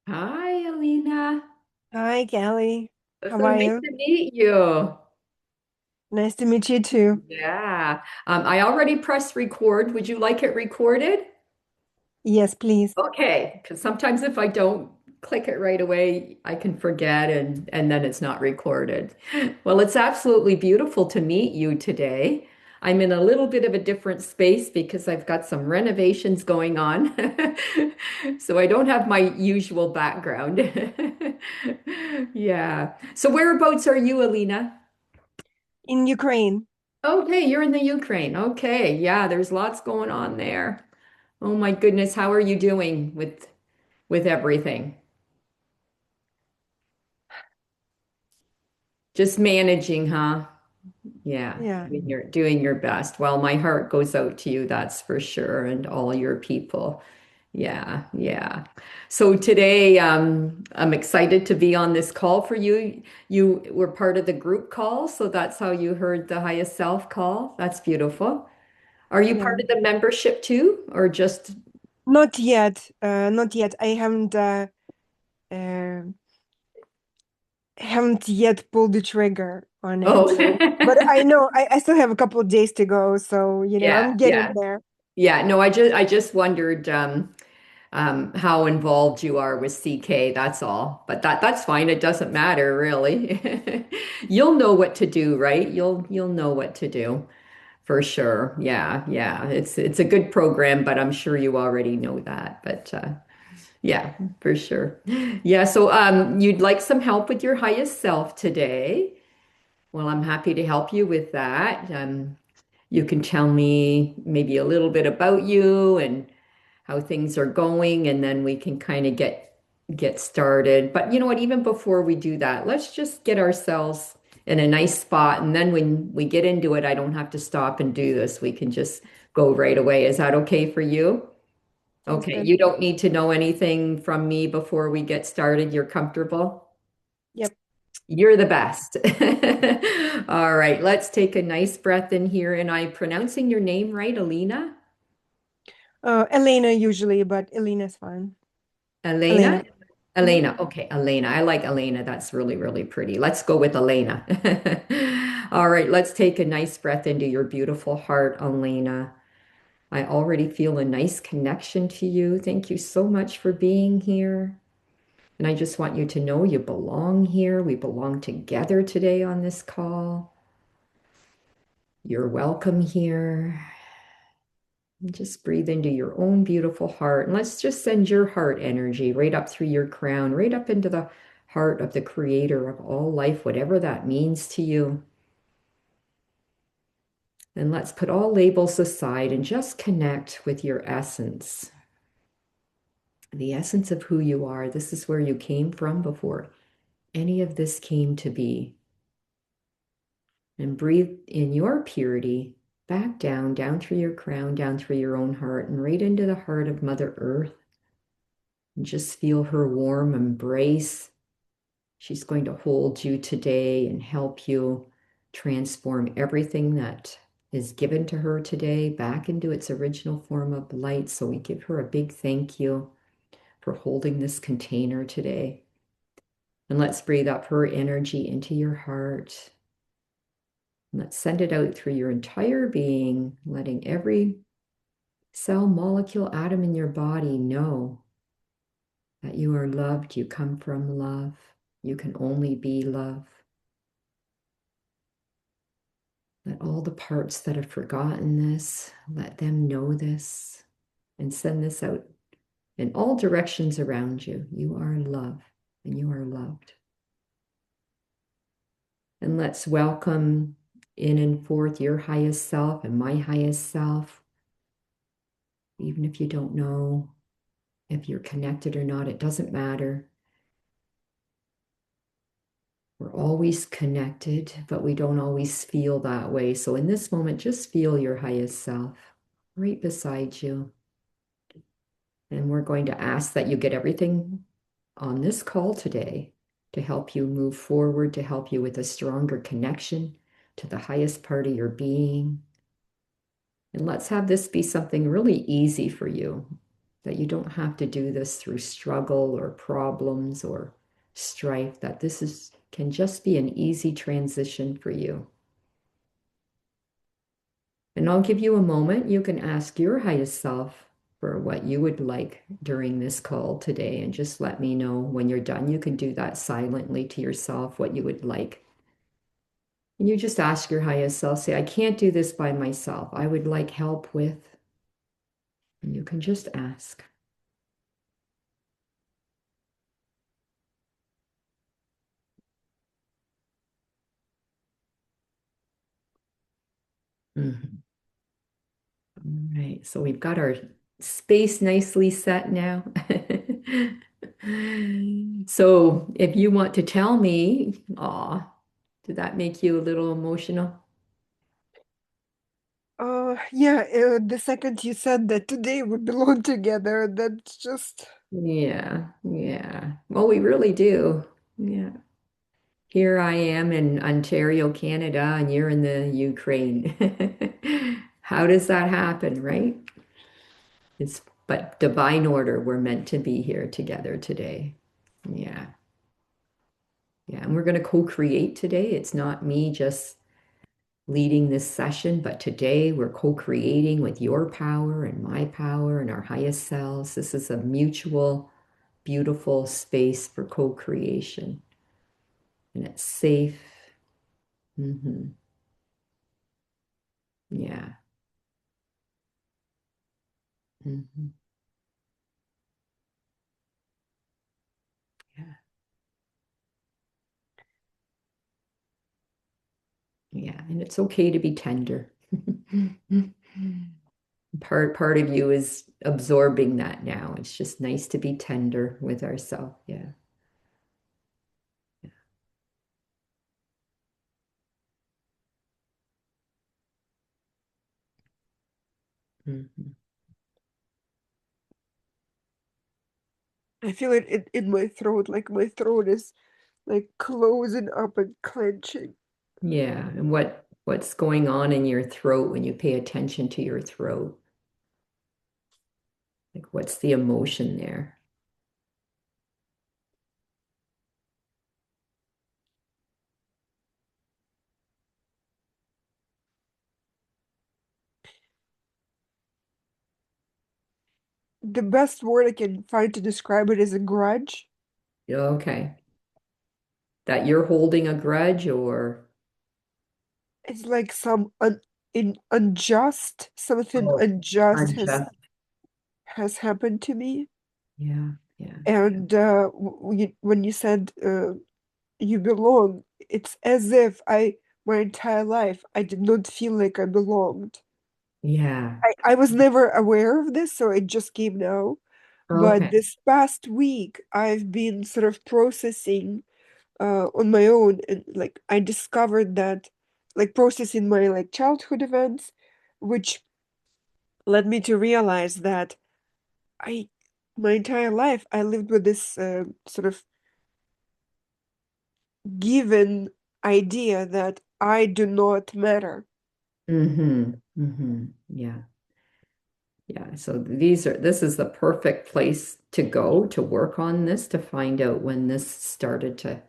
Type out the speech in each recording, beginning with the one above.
Hi, Alina. Hi, Kelly. It's How so are nice you? to meet you. Nice to meet you too. Yeah. I already pressed record. Would you like it recorded? Yes, please. Okay, because sometimes if I don't click it right away, I can forget and then it's not recorded. Well, it's absolutely beautiful to meet you today. I'm in a little bit of a different space because I've got some renovations going on. So I don't have my usual background. Yeah. So whereabouts are you, Alina? In Ukraine. Okay, you're in the Ukraine. Okay. Yeah, there's lots going on there. Oh my goodness, how are you doing with everything? Just managing, huh? Yeah, Yeah. doing your best. Well, my heart goes out to you, that's for sure, and all your people. Yeah, yeah. So today, I'm excited to be on this call for you. You were part of the group call, so that's how you heard the highest self call. That's beautiful. Are you part Yeah. of the membership too, or just, Not yet. Not yet. Uh, haven't yet pulled the trigger on oh, it. But I know I still have a couple of days to go, so yeah, I'm getting yeah, there. yeah. No, I just wondered how involved you are with CK. That's all. But that's fine. It doesn't matter really. You'll know what to do, right? You'll know what to do for sure. Yeah, yeah. It's a good program, but I'm sure you already know that. But yeah, for sure. Yeah. So you'd like some help with your highest self today. Well, I'm happy to help you with that. You can tell me maybe a little bit about you and how things are going, and then we can kind of get started. But you know what, even before we do that, let's just get ourselves in a nice spot, and then when we get into it, I don't have to stop and do this. We can just go right away. Is that okay for you? Sounds Okay, good. you don't need to know anything from me before we get started. You're comfortable? Yep. You're the best. All right, let's take a nice breath in here. And I'm pronouncing your name right, Alina? Elena usually, but Elena's fine. Elena? Elena. Mhm. Elena. Okay, Elena. I like Elena. That's really, really pretty. Let's go with Elena. All right, let's take a nice breath into your beautiful heart, Elena. I already feel a nice connection to you. Thank you so much for being here. And I just want you to know you belong here. We belong together today on this call. You're welcome here. And just breathe into your own beautiful heart. And let's just send your heart energy right up through your crown, right up into the heart of the creator of all life, whatever that means to you. And let's put all labels aside and just connect with your essence, the essence of who you are. This is where you came from before any of this came to be. And breathe in your purity back down, down through your crown, down through your own heart, and right into the heart of Mother Earth. And just feel her warm embrace. She's going to hold you today and help you transform everything that is given to her today back into its original form of light. So we give her a big thank you for holding this container today. And let's breathe up her energy into your heart. Let's send it out through your entire being, letting every cell, molecule, atom in your body know that you are loved. You come from love. You can only be love. Let all the parts that have forgotten this, let them know this and send this out in all directions around you. You are love and you are loved. And let's welcome in and forth your highest self and my highest self. Even if you don't know if you're connected or not, it doesn't matter. We're always connected, but we don't always feel that way. So in this moment, just feel your highest self right beside you. And we're going to ask that you get everything on this call today to help you move forward, to help you with a stronger connection to the highest part of your being. And let's have this be something really easy for you. that you don't have to do this through struggle or problems or strife, that this is can just be an easy transition for you. And I'll give you a moment. You can ask your highest self for what you would like during this call today, and just let me know when you're done. You can do that silently to yourself, what you would like. And you just ask your highest self, say, I can't do this by myself. I would like help with, and you can just ask. Mhm. All right, so we've got our space nicely set now. So if you want to tell me, did that make you a little emotional? Yeah, the second you said that today we belong together, that's just, Yeah, yeah. Well, we really do. Yeah. Here I am in Ontario, Canada, and you're in the Ukraine. How does that happen, right? It's but divine order. We're meant to be here together today. Yeah. Yeah. And we're going to co-create today. It's not me just leading this session, but today we're co-creating with your power and my power and our highest selves. This is a mutual, beautiful space for co-creation, and it's safe. Hmm. Yeah. Hmm. Yeah. Yeah. And it's okay to be tender. Part of you is absorbing that now. It's just nice to be tender with ourselves. Yeah. Hmm. I feel it in my throat, like my throat is like closing up and clenching. Yeah. And what's going on in your throat when you pay attention to your throat? Like what's the emotion there? The best word I can find to describe it is a grudge. Okay. That you're holding a grudge or It's like some unjust, something oh, unjust unjust. has happened to me. Yeah. Yeah. And when you said you belong, it's as if my entire life, I did not feel like I belonged. Yeah. I was never aware of this, so it just came now. But Okay. this past week, I've been sort of processing on my own, and like I discovered that, like processing my like childhood events, which led me to realize that I, my entire life, I lived with this sort of given idea that I do not matter. Mm-hmm. Mm-hmm. Yeah. Yeah, so this is the perfect place to go to work on this, to find out when this started to,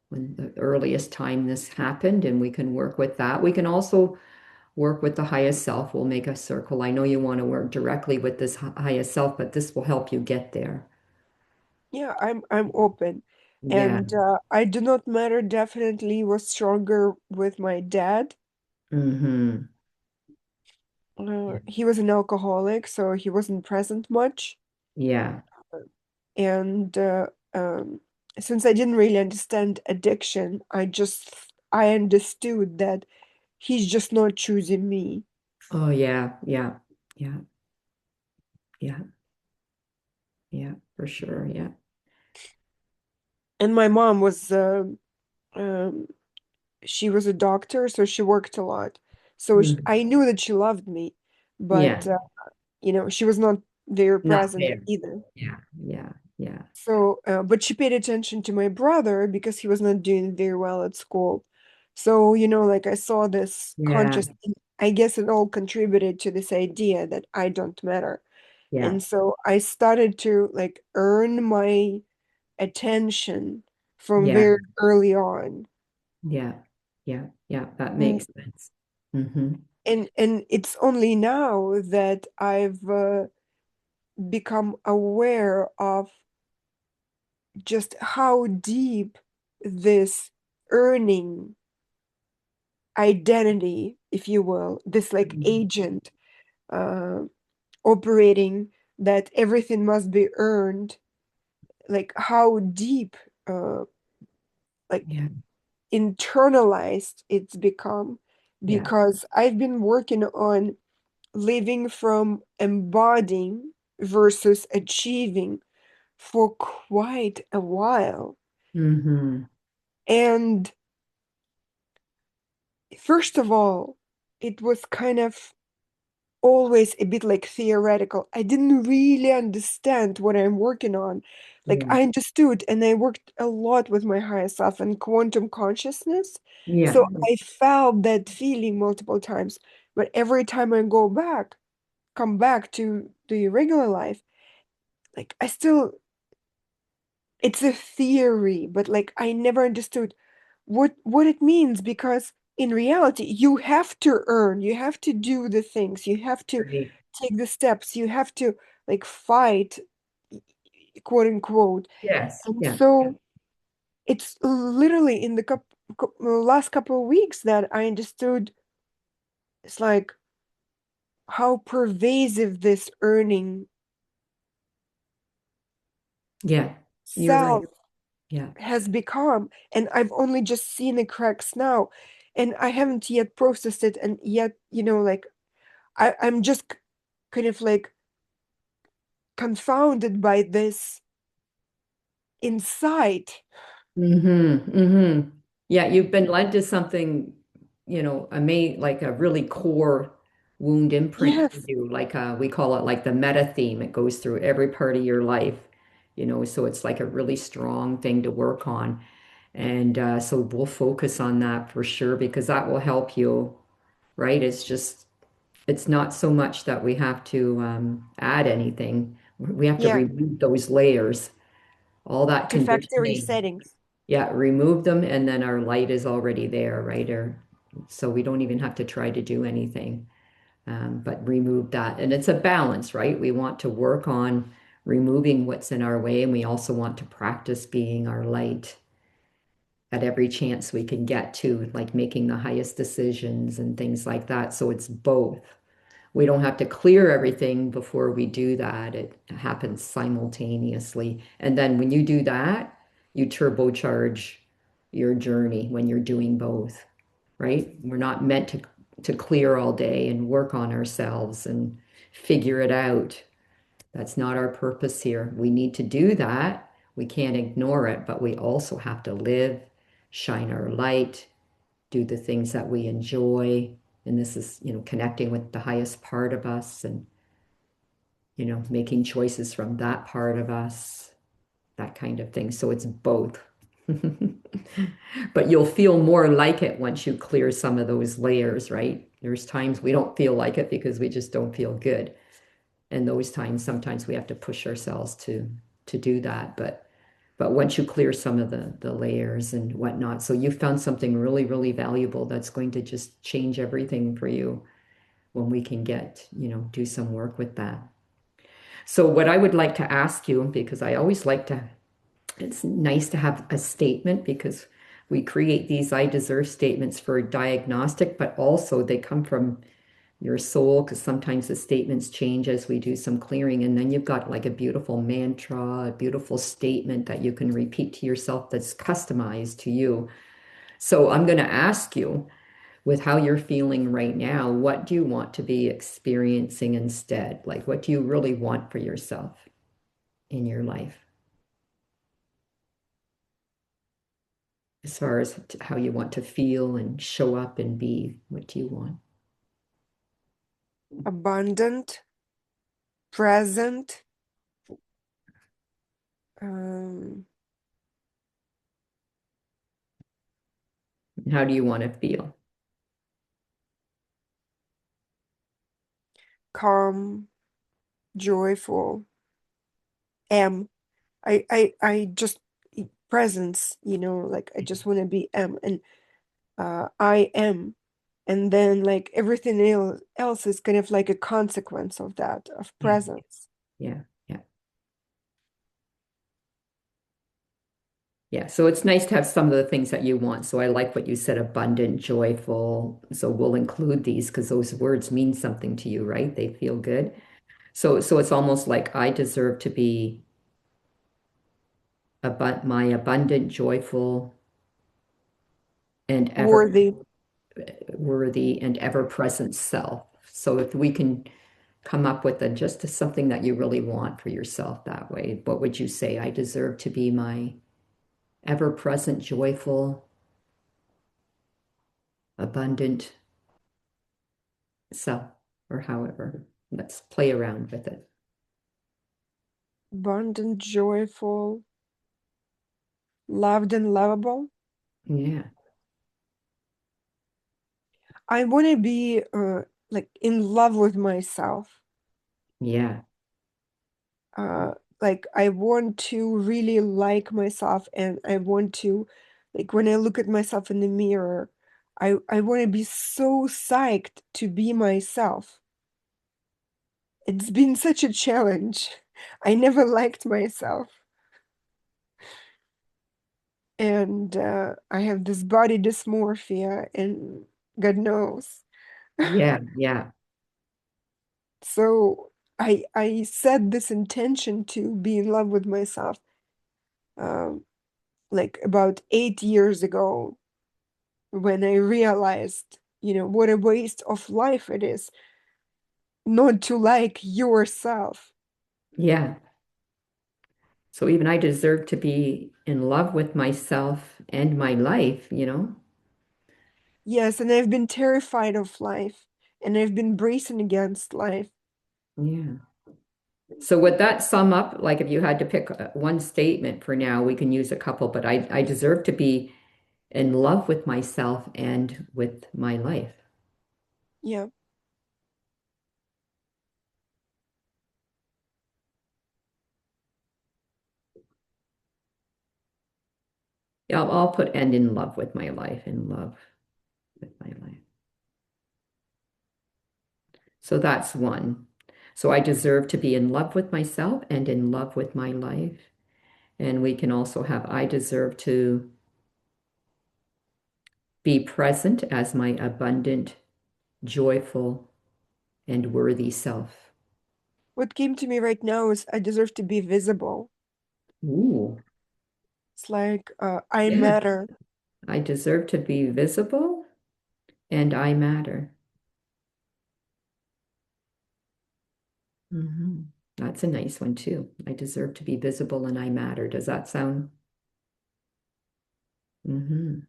when the earliest time this happened, and we can work with that. We can also work with the highest self. We'll make a circle. I know you want to work directly with this highest self, but this will help you get there. Yeah, I'm open. Yeah. And I do not matter definitely was stronger with my dad. Mm-hmm. He was an alcoholic, so he wasn't present much. Yeah. And since I didn't really understand addiction, I understood that he's just not choosing me. Oh, yeah. Yeah. Yeah. Yeah. Yeah, for sure. Yeah. And my mom was um, she was a doctor, so she worked a lot. So Mhm. I knew that she loved me, Yeah. but she was not very Not present there. either. Yeah. Yeah. Yeah. So, but she paid attention to my brother because he was not doing very well at school. So, like I saw this Yeah. conscious, I guess it all contributed to this idea that I don't matter. Yeah. And so I started to like earn my attention from Yeah. very early on. Yeah. Yeah. Yeah. That Mm, makes sense. Hmm. and it's only now that I've become aware of just how deep this earning identity, if you will, this like agent uh, operating that everything must be earned, like how deep, uh, like Yeah. internalized it's become, Yeah. because I've been working on living from embodying versus achieving for quite a while. Hmm. And first of all, it was kind of always a bit like theoretical. I didn't really understand what I'm working on. Like Yeah. I understood and I worked a lot with my higher self and quantum consciousness. Yeah. So I felt that feeling multiple times. But every time I come back to the regular life, like I still, it's a theory, but like I never understood what it means, because in reality you have to earn, you have to do the things, you have to Right. take the steps, you have to like fight, quote unquote. Yes. And Yeah. so it's literally in the last couple of weeks that I understood, it's like how pervasive this earning Yeah. You're self right. Yeah. has become, and I've only just seen the cracks now, and I haven't yet processed it, and yet, like I'm just kind of like confounded by this insight. Mm-hmm. Mm-hmm. Yeah, you've been led to something, like a really core wound imprint for Yes, you. Like we call it like the meta theme. It goes through every part of your life, so it's like a really strong thing to work on. And so we'll focus on that for sure because that will help you, right? It's not so much that we have to add anything. We have to yeah, remove those layers, all that to factory conditioning. settings. Yeah, remove them and then our light is already there, right? So we don't even have to try to do anything, but remove that. And it's a balance, right? We want to work on removing what's in our way, and we also want to practice being our light at every chance we can get to, like making the highest decisions and things like that. So it's both. We don't have to clear everything before we do that. It happens simultaneously. And then when you do that, you turbocharge your journey when you're doing both, right? We're not meant to clear all day and work on ourselves and figure it out. That's not our purpose here. We need to do that. We can't ignore it, but we also have to live, shine our light, do the things that we enjoy. And this is, connecting with the highest part of us and, making choices from that part of us, that kind of thing. So it's both. But you'll feel more like it once you clear some of those layers, right? There's times we don't feel like it because we just don't feel good. And those times, sometimes we have to push ourselves to do that. But once you clear some of the layers and whatnot, so you found something really, really valuable that's going to just change everything for you when we can do some work with that. So what I would like to ask you, because I always like to, it's nice to have a statement because we create these I deserve statements for diagnostic, but also they come from your soul because sometimes the statements change as we do some clearing. And then you've got like a beautiful mantra, a beautiful statement that you can repeat to yourself that's customized to you. So I'm going to ask you, with how you're feeling right now, what do you want to be experiencing instead? Like, what do you really want for yourself in your life as far as how you want to feel and show up and be? What do you want? Abundant, present, um, And how do you want to feel? calm, joyful, am. I just presence, like I just want to be am, and I am. And then like everything else is kind of like a consequence of that, of Yeah. presence. Yeah. Yeah. Yeah. So it's nice to have some of the things that you want. So I like what you said, abundant, joyful. So we'll include these because those words mean something to you, right? They feel good. So it's almost like I deserve to be my abundant, joyful, and ever Worthy. worthy and ever present self. So if we can come up with something that you really want for yourself that way, what would you say? I deserve to be my ever present, joyful, abundant self, or however. Let's play around with it. Abundant, joyful, loved and lovable. Yeah, I want to be like in love with myself. yeah, Uh, like I want to really like myself, and I want to, like when I look at myself in the mirror, I want to be so psyched to be myself. It's been such a challenge. I never liked myself. And I have this body dysmorphia, and God knows. yeah, yeah, So I set this intention to be in love with myself, um, like about 8 years ago, when I realized, what a waste of life it is not to like yourself. yeah. So even I deserve to be in love with myself and my life. Yes, and I've been terrified of life, and I've been bracing against life. Yeah. So would that sum up, like if you had to pick one statement for now, we can use a couple, but I deserve to be in love with myself and with my life. Yeah, Yeah, I'll put and in love with my life, in love with my life. So that's one. So I deserve to be in love with myself and in love with my life. And we can also have I deserve to be present as my abundant, joyful, and worthy self. what came to me right now is I deserve to be visible. Ooh, It's like I yeah. matter. I deserve to be visible and I matter. hmm That's a nice one too. I deserve to be visible and I matter. Does that sound? hmm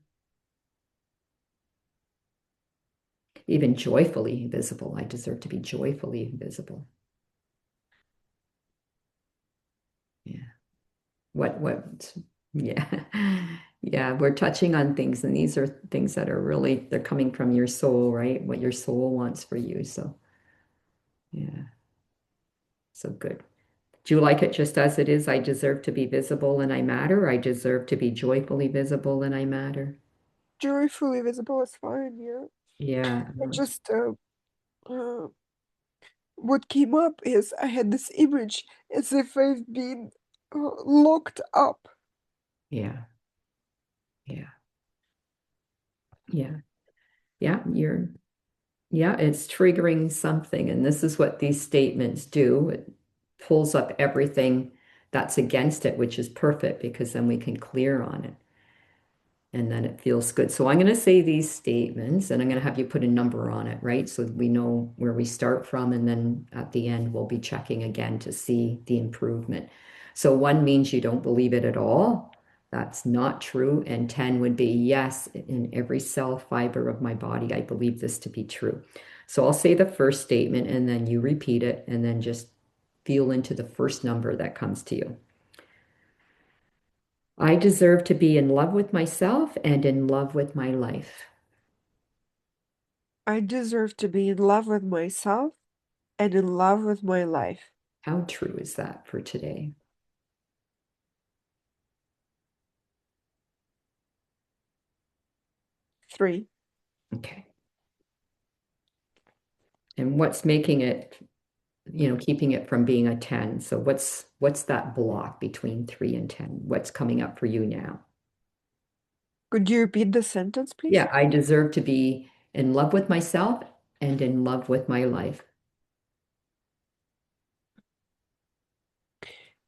Even joyfully visible. I deserve to be joyfully visible. Yeah. What, yeah. Yeah, we're touching on things, and these are things that are really, they're coming from your soul, right? What your soul wants for you. So, yeah, so good. Do you like it just as it is? I deserve to be visible and I matter. I deserve to be joyfully visible and I matter. Joyfully visible is fine, yeah. Yeah. I just uh, what came up is I had this image as if I've been locked up. Yeah. Yeah. Yeah. Yeah. Yeah, it's triggering something. And this is what these statements do. It pulls up everything that's against it, which is perfect because then we can clear on it. And then it feels good. So I'm going to say these statements and I'm going to have you put a number on it, right? So we know where we start from. And then at the end, we'll be checking again to see the improvement. So one means you don't believe it at all. That's not true. And 10 would be, yes, in every cell fiber of my body, I believe this to be true. So I'll say the first statement and then you repeat it and then just feel into the first number that comes to you. I deserve to be in love with myself and in love with my life. I deserve to be in love with myself and in love with my life. How true is that for today? 3. Okay. And what's making it, keeping it from being a 10? So what's that block between 3 and 10? What's coming up for you now? Could you repeat the sentence, please? Yeah, I deserve to be in love with myself and in love with my life.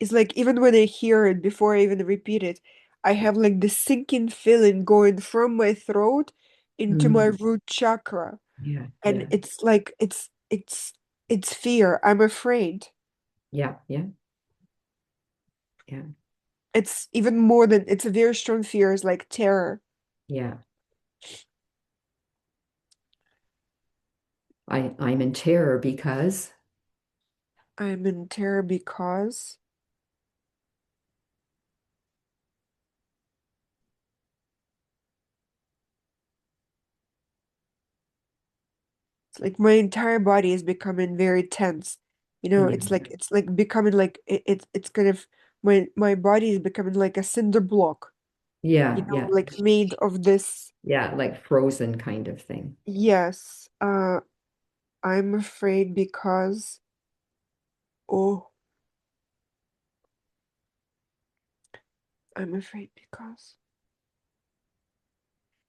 It's like even when I hear it before I even repeat it, I have like this sinking feeling going from my throat into my Mm, root chakra. yeah, And yeah, it's like it's fear. I'm afraid. yeah, yeah, yeah, It's even more than it's a very strong fear, it's like terror. yeah. I'm in terror because, I'm in terror because it's like my entire body is becoming very tense. You know, yeah, it's like becoming like it's kind of my body is becoming like a cinder block, yeah, yeah, like made of this. yeah, like frozen kind of thing. Yes, I'm afraid because oh, I'm afraid because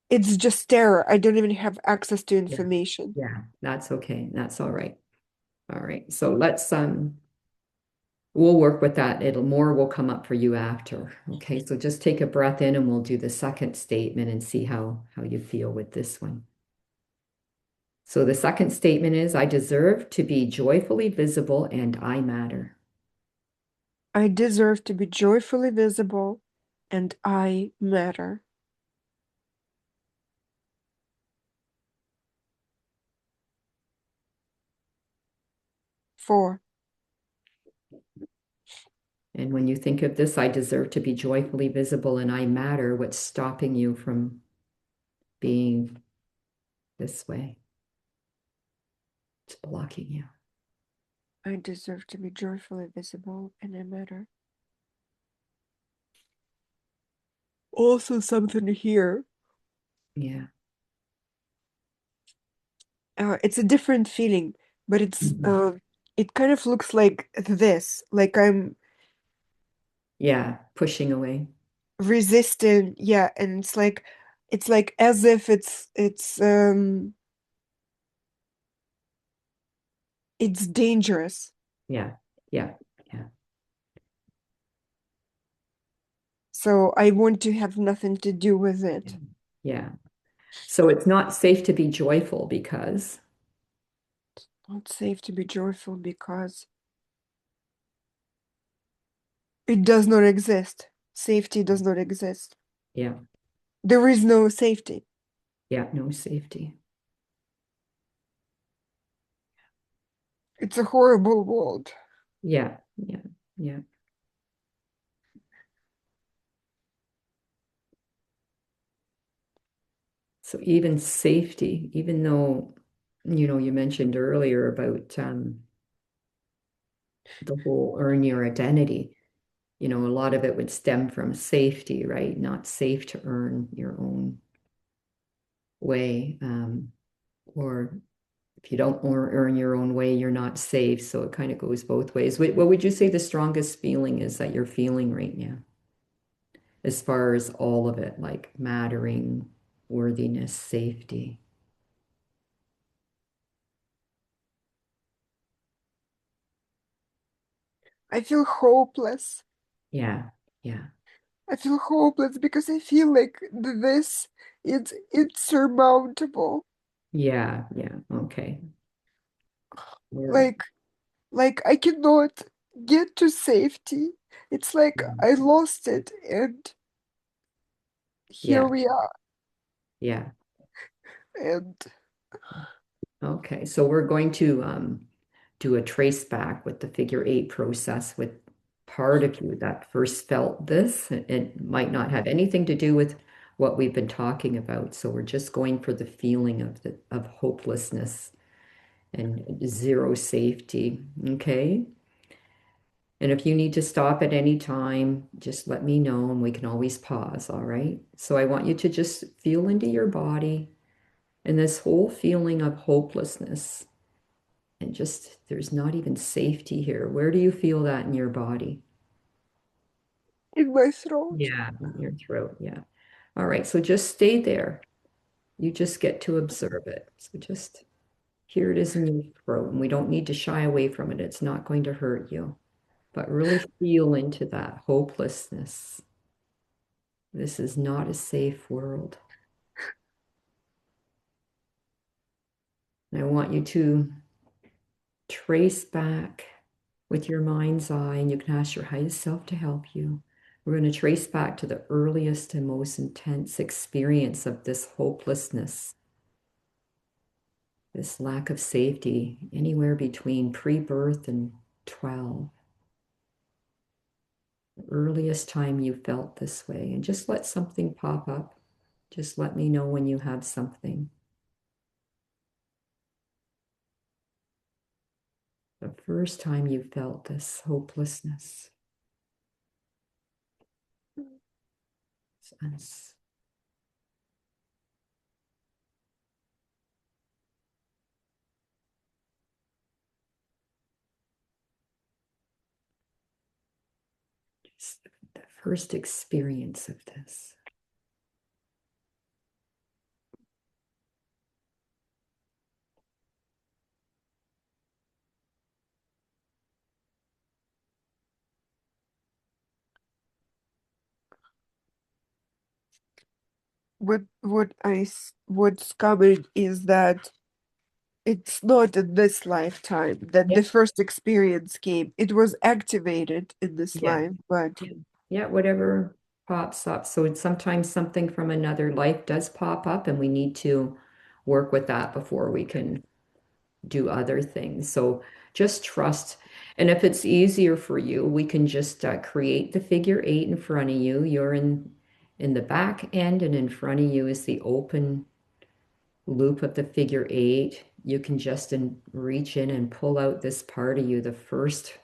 it's just terror. I don't even have access to Yeah, information. yeah, that's okay. That's all right. All right. So we'll work with that. It'll more will come up for you after. Okay. So just take a breath in and we'll do the second statement and see how you feel with this one. So the second statement is I deserve to be joyfully visible and I matter. I deserve to be joyfully visible and I matter. 4. And when you think of this, I deserve to be joyfully visible and I matter, what's stopping you from being this way? It's blocking you. I deserve to be joyfully visible and I matter. Also, something here. Yeah. It's a different feeling, but Mhm. it kind of looks like this, like I'm Yeah. Pushing away. resistant. Yeah, and it's like as if it's dangerous. Yeah. Yeah. Yeah. So I want to have nothing to do with Yeah. it. Yeah. So it's not safe to be joyful because, Not safe to be joyful because it does not exist. Safety does not exist. yeah. There is no safety. Yeah. No safety. It's a horrible world. Yeah. Yeah. Yeah. So even safety, even though, you mentioned earlier about the whole earn your identity, a lot of it would stem from safety, right? Not safe to earn your own way. Or if you don't earn your own way, you're not safe. So it kind of goes both ways. What would you say the strongest feeling is that you're feeling right now, as far as all of it, like mattering, worthiness, safety? I feel hopeless. Yeah, yeah, I feel hopeless because I feel like this it's insurmountable. yeah, yeah. Okay. We're, Like like I cannot get to safety. It's like I lost it and here yeah, we are. yeah. And Okay. So we're going to do a trace back with the figure 8 process with part of you that first felt this. It might not have anything to do with what we've been talking about. So we're just going for the feeling of hopelessness and zero safety. Okay. And if you need to stop at any time, just let me know and we can always pause, all right? So I want you to just feel into your body and this whole feeling of hopelessness and just there's not even safety here. Where do you feel that in your body? In my throat. Yeah, in your throat. Yeah. All right. So just stay there. You just get to observe it. So just here it is in your throat. And we don't need to shy away from it. It's not going to hurt you. But really feel into that hopelessness. This is not a safe world. And I want you to trace back with your mind's eye, and you can ask your highest self to help you. We're going to trace back to the earliest and most intense experience of this hopelessness, this lack of safety, anywhere between pre-birth and 12. The earliest time you felt this way, and just let something pop up. Just let me know when you have something. The first time you felt this hopelessness. Sense. Just the first experience of this. What's coming is that it's not in this lifetime that Yeah, the first experience came. It was activated in this yeah, life, but yeah, yeah, whatever pops up. So it's sometimes something from another life does pop up, and we need to work with that before we can do other things. So just trust. And if it's easier for you, we can just create the figure eight in front of you. You're in the back end, and in front of you is the open loop of the figure eight. You can just reach in and pull out this part of you, the first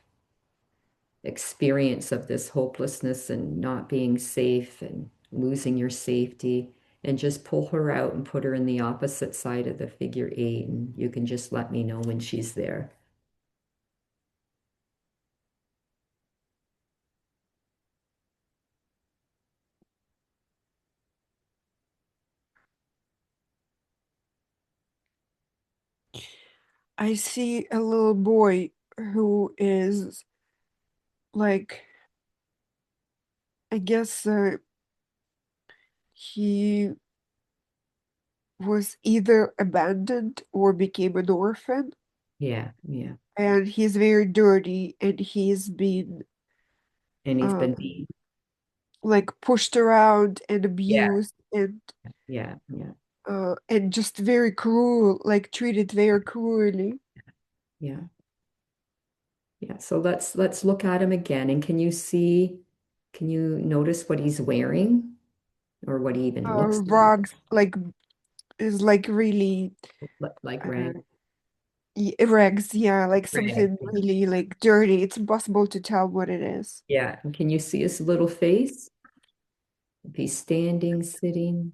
experience of this hopelessness and not being safe and losing your safety, and just pull her out and put her in the opposite side of the figure eight. And you can just let me know when she's there. I see a little boy who is like, I guess he was either abandoned or became an orphan, Yeah, yeah. and he's very dirty, and he's been And he's uh, been beat. like pushed around and Yeah, abused yeah, yeah, and just very cruel, like treated very cruelly. yeah, yeah. So let's look at him again. And can you notice what he's wearing or what he even looks Rags like is like really like uh, rag? rags, yeah, like Rag. something really like dirty. It's impossible to tell what it is. Yeah. And can you see his little face? If he's standing, sitting.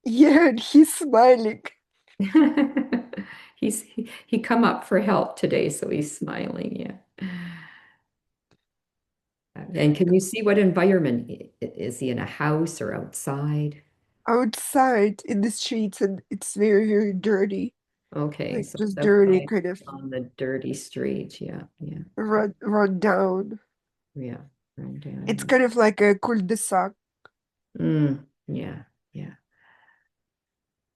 Yeah, and he's smiling. He come up for help today, so he's smiling. Yeah. And can you see what environment is he in a house or outside? Outside in the streets, and it's very, very dirty. Okay, Like so just it's dirty, outside kind of on the dirty street. Yeah, yeah, run down. yeah. Run It's down. kind of like a cul-de-sac. Yeah, yeah.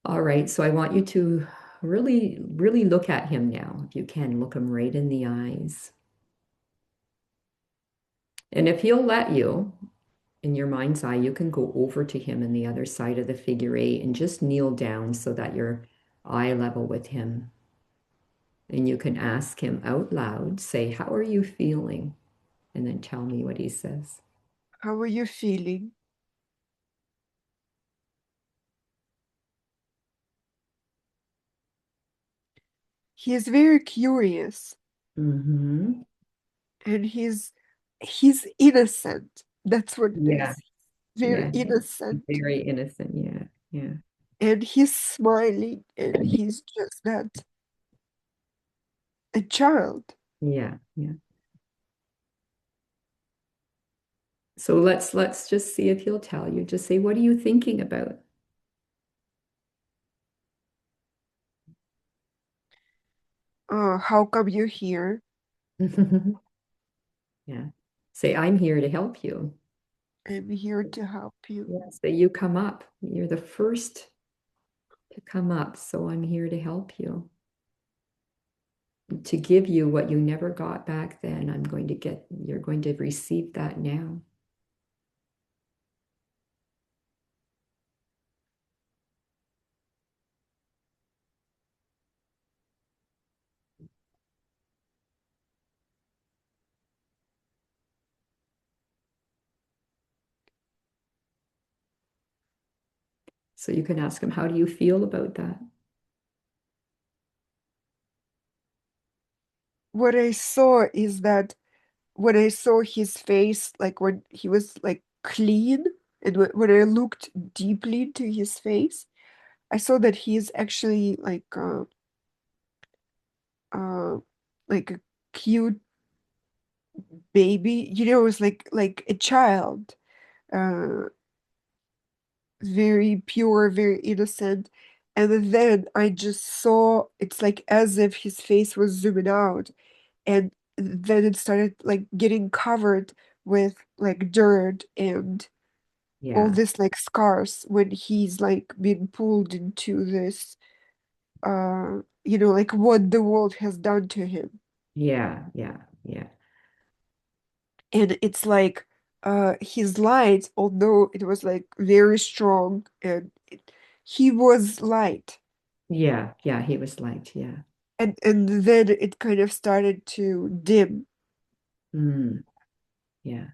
All right, so I want you to really, really look at him now. If you can, look him right in the eyes. And if he'll let you, in your mind's eye, you can go over to him in the other side of the figure eight and just kneel down so that you're eye level with him. And you can ask him out loud, say, "How are you feeling?" And then tell me what he says. How are you feeling? He is very curious. Mm-hmm. and he's innocent. That's what it Yeah. is. Very Yeah. innocent. Very innocent. Yeah. Yeah. And he's smiling and he's just that a child. Yeah. Yeah. So let's just see if he'll tell you. Just say, what are you thinking about? How come you're here? Yeah. Say, I'm here to help you. I'm here to help you. Yeah. Say, you come up. You're the first to come up, so I'm here to help you. To give you what you never got back then. You're going to receive that now. So you can ask him, how do you feel about that? What I saw is that when I saw his face, like when he was like clean, and when I looked deeply into his face, I saw that he's actually uh like a cute baby. It was like a child, uh very pure, very innocent. And then I just saw it's like as if his face was zooming out, and then it started like getting covered with like dirt and all Yeah. this like scars when he's like being pulled into this like what the world has done to him. Yeah. Yeah. Yeah. And it's like his light, although it was like very strong, and he was light, Yeah. Yeah. He was liked. Yeah. and then it kind of started to dim. Mm, yeah.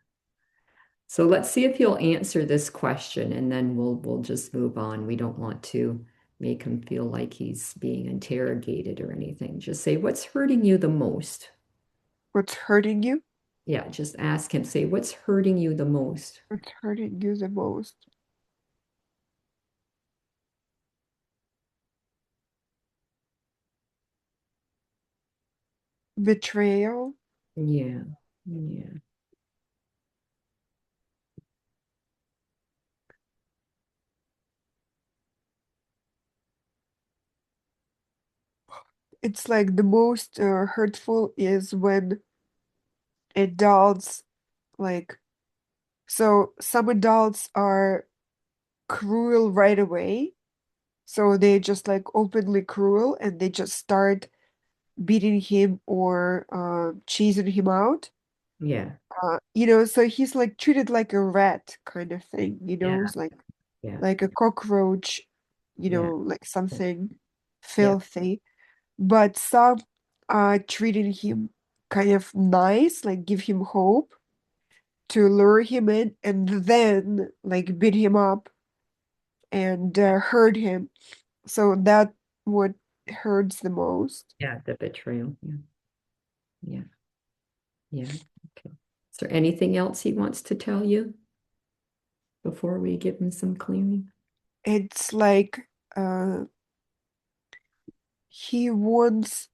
So let's see if you'll answer this question and then we'll just move on. We don't want to make him feel like he's being interrogated or anything. Just say, what's hurting you the most? What's hurting you? Yeah, just ask him, say, what's hurting you the most? What's hurting you the most? Betrayal. Yeah. Yeah. It's like the most hurtful is when adults like so some adults are cruel right away. So they just like openly cruel and they just start beating him or chasing him out. Yeah. So he's like treated like a rat kind of thing, Yeah. it's Yeah. like a cockroach, Yeah. like something Yeah. filthy. But some are treating him kind of nice, like give him hope to lure him in and then like beat him up and hurt him. So that what hurts the most. Yeah. The betrayal. Yeah. Yeah. Yeah. Okay. Is there anything else he wants to tell you before we give him some clearing? It's like uh, he wants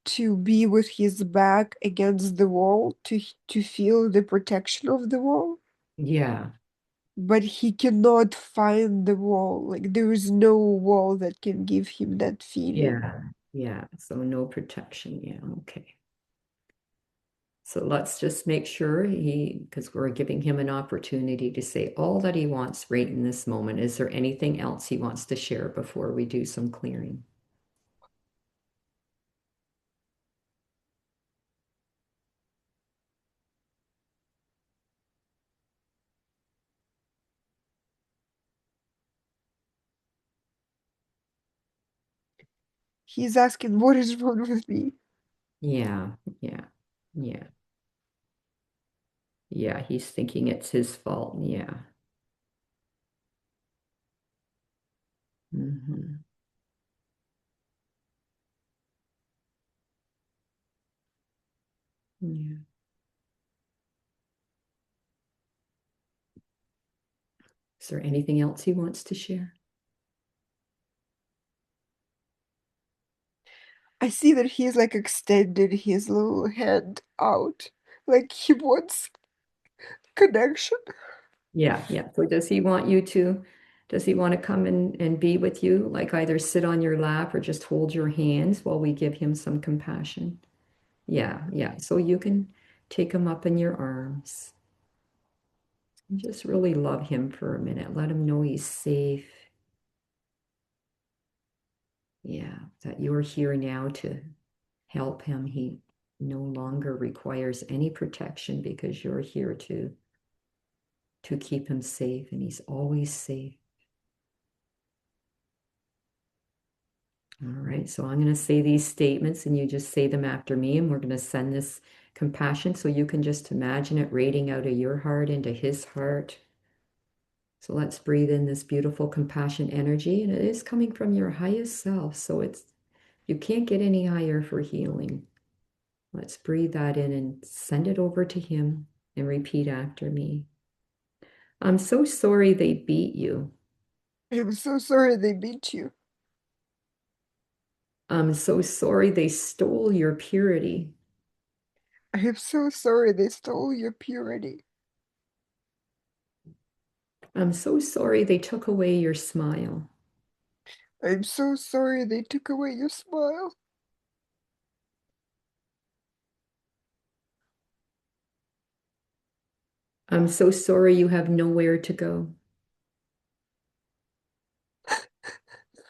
to be with his back against the wall to feel the protection of the wall, Yeah. but he cannot find the wall. Like there is no wall that can give him that feeling. Yeah. Yeah. So no protection. Yeah. Okay. So let's just make sure because we're giving him an opportunity to say all that he wants right in this moment. Is there anything else he wants to share before we do some clearing? He's asking, what is wrong with me? Yeah. Yeah. Yeah. Yeah. He's thinking it's his fault. Yeah. Hmm. Yeah. Is there anything else he wants to share? I see that he's like extended his little hand out, like he wants connection. Yeah, yeah. So does he want to come and be with you? Like either sit on your lap or just hold your hands while we give him some compassion? Yeah, yeah. So you can take him up in your arms and just really love him for a minute. Let him know he's safe. Yeah, that you're here now to help him. He no longer requires any protection because you're here to keep him safe, and he's always safe. All right, so I'm going to say these statements and you just say them after me, and we're going to send this compassion so you can just imagine it radiating out of your heart into his heart. So let's breathe in this beautiful compassion energy, and it is coming from your highest self. So you can't get any higher for healing. Let's breathe that in and send it over to him and repeat after me. I'm so sorry they beat you. I'm so sorry they beat you. I'm so sorry they stole your purity. I am so sorry they stole your purity. I'm so sorry they took away your smile. I'm so sorry they took away your smile. I'm so sorry you have nowhere to go.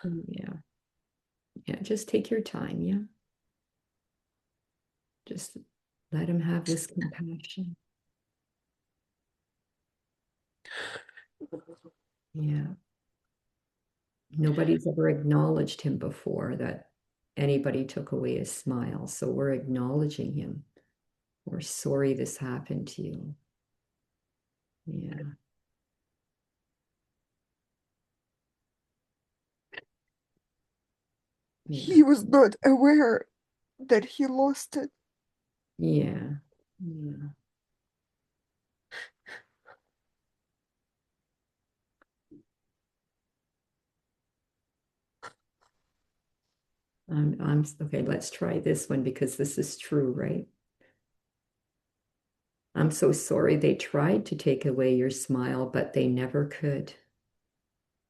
Yeah, yeah, just take your time. Yeah, just let him have this compassion. Yeah, nobody's ever acknowledged him before that anybody took away his smile. So we're acknowledging him. We're sorry this happened to you. Yeah, yeah, He was not aware that he lost it. yeah, yeah. I'm okay. Let's try this one because this is true, right? I'm so sorry they tried to take away your smile, but they never could.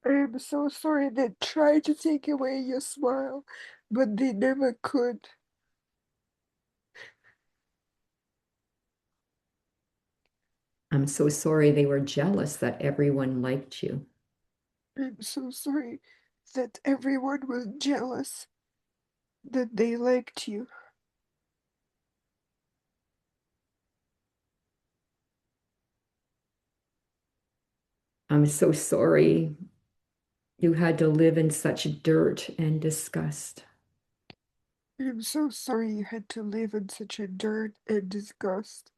I am so sorry they tried to take away your smile, but they never could. I'm so sorry they were jealous that everyone liked you. I'm so sorry that everyone was jealous that they liked you. I'm so sorry you had to live in such dirt and disgust. I'm so sorry you had to live in such a dirt and disgust.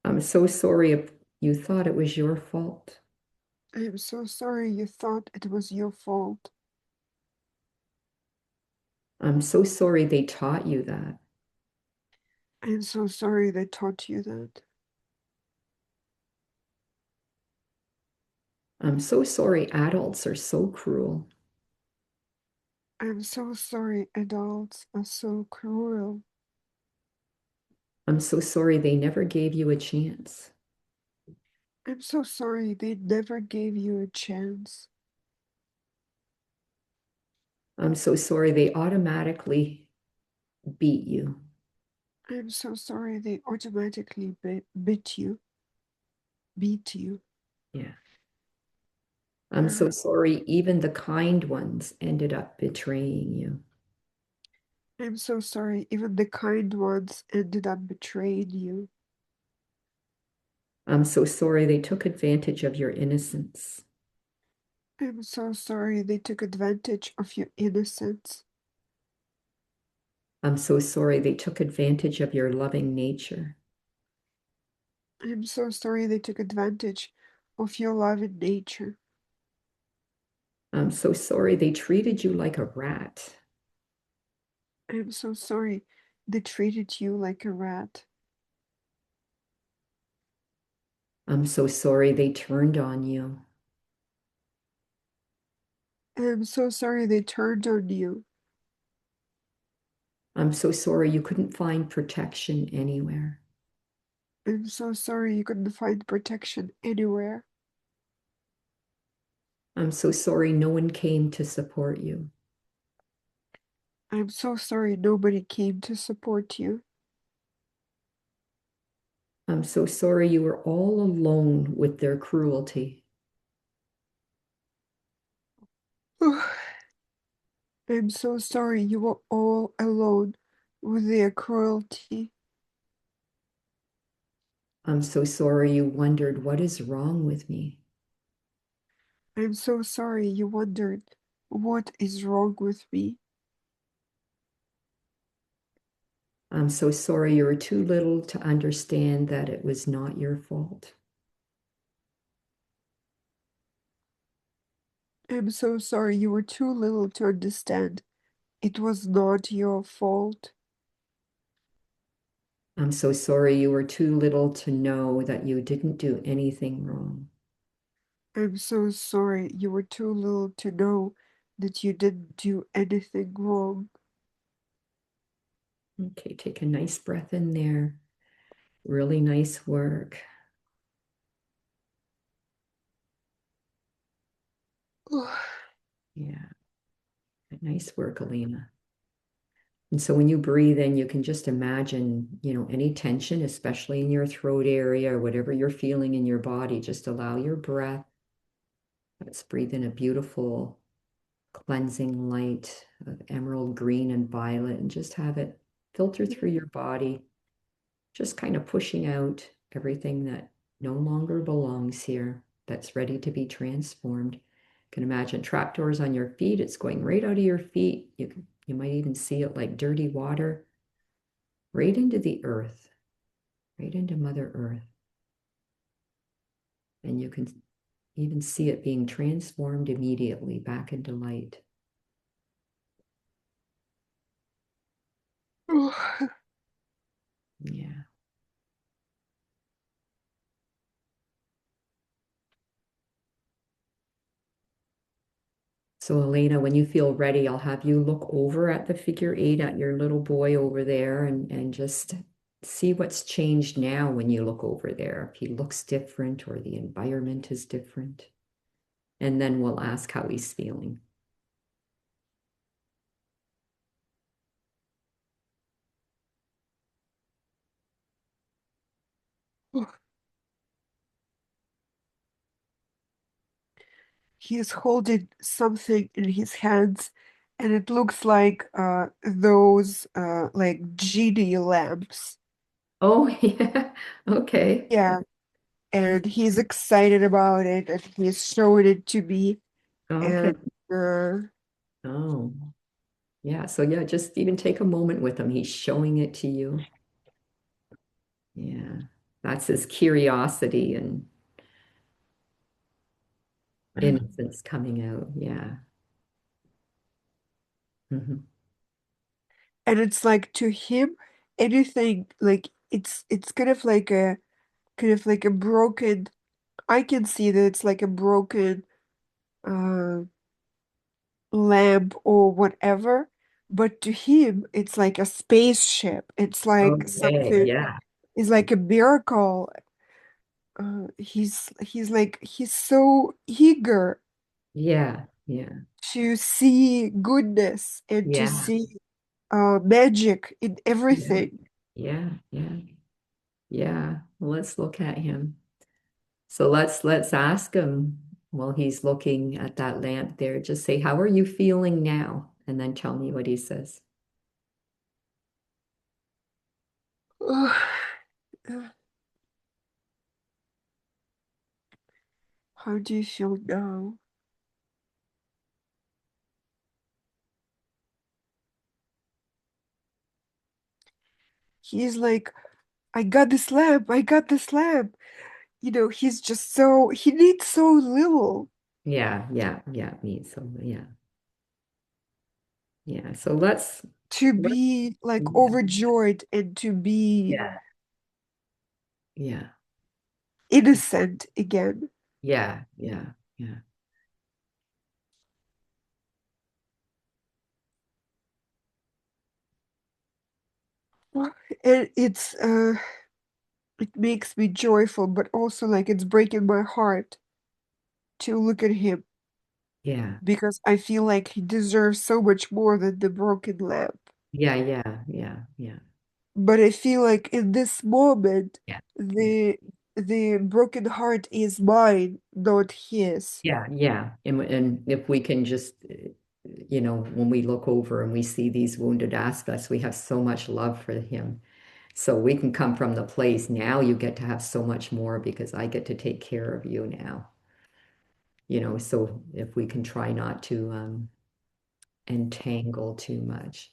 I'm so sorry if you thought it was your fault. I'm so sorry you thought it was your fault. I'm so sorry they taught you that. I'm so sorry they taught you that. I'm so sorry adults are so cruel. I'm so sorry adults are so cruel. I'm so sorry they never gave you a chance. I'm so sorry they never gave you a chance. I'm so sorry they automatically beat you. I'm so sorry they automatically bit you, beat you. Yeah. I'm so sorry even the kind ones ended up betraying you. I'm so sorry even the kind ones ended up betraying you. I'm so sorry they took advantage of your innocence. I'm so sorry they took advantage of your innocence. I'm so sorry they took advantage of your loving nature. I'm so sorry they took advantage of your love and nature. I'm so sorry they treated you like a rat. I'm so sorry they treated you like a rat. I'm so sorry they turned on you. I'm so sorry they turned on you. I'm so sorry you couldn't find protection anywhere. I'm so sorry you couldn't find protection anywhere. I'm so sorry no one came to support you. I'm so sorry nobody came to support you. I'm so sorry you were all alone with their cruelty. I'm so sorry you were all alone with their cruelty. I'm so sorry you wondered what is wrong with me. I'm so sorry you wondered what is wrong with me. I'm so sorry you were too little to understand that it was not your fault. I'm so sorry you were too little to understand. It was not your fault. I'm so sorry you were too little to know that you didn't do anything wrong. I'm so sorry you were too little to know that you didn't do anything wrong. Okay, take a nice breath in there. Really nice work. Yeah, nice work, Alina. And so when you breathe in, you can just imagine, any tension, especially in your throat area or whatever you're feeling in your body, just allow your breath. Let's breathe in a beautiful cleansing light of emerald green and violet and just have it filter through your body, just kind of pushing out everything that no longer belongs here, that's ready to be transformed. You can imagine trapdoors on your feet. It's going right out of your feet. You might even see it like dirty water right into the earth, right into Mother Earth. And you can even see it being transformed immediately back into light. Yeah. So, Elena, when you feel ready, I'll have you look over at the figure eight at your little boy over there and just see what's changed now when you look over there. If he looks different or the environment is different. And then we'll ask how he's feeling. He is holding something in his hands, and it looks like those like genie lamps. Oh, yeah. Okay. Yeah, and he's excited about it, and he's showing it to me. Okay. And uh, Oh, yeah. So, yeah, just even take a moment with him. He's showing it to you. Yeah. That's his curiosity and innocence coming out. Yeah. Mhm. and it's like to him, anything like it's kind of like a broken. I can see that it's like a broken uh lamp or whatever, but to him, it's like a spaceship. It's like Okay. something. Yeah. It's like a miracle. He's like he's so eager Yeah. Yeah. to see goodness and to Yeah. see magic in Yeah. everything. Yeah. Yeah. Yeah. Well, let's look at him. So let's ask him while he's looking at that lamp there. Just say, "How are you feeling now?" And then tell me what he says. How do you feel now? He's like, I got this lamp, I got this lamp. He's just he needs so little Yeah. Yeah. Yeah. Me. So yeah. Yeah. So let's be like yeah. overjoyed and to be Yeah. Yeah. innocent again. Yeah, yeah, yeah, And it makes me joyful, but also like it's breaking my heart to look at him yeah, because I feel like he deserves so much more than the broken lamp. yeah, yeah, yeah, yeah, But I feel like in this moment, yeah, yeah. the broken heart is mine, not his. Yeah, yeah. And if we can just, when we look over and we see these wounded aspects, we have so much love for him. So we can come from the place now you get to have so much more because I get to take care of you now. So if we can try not to entangle too much.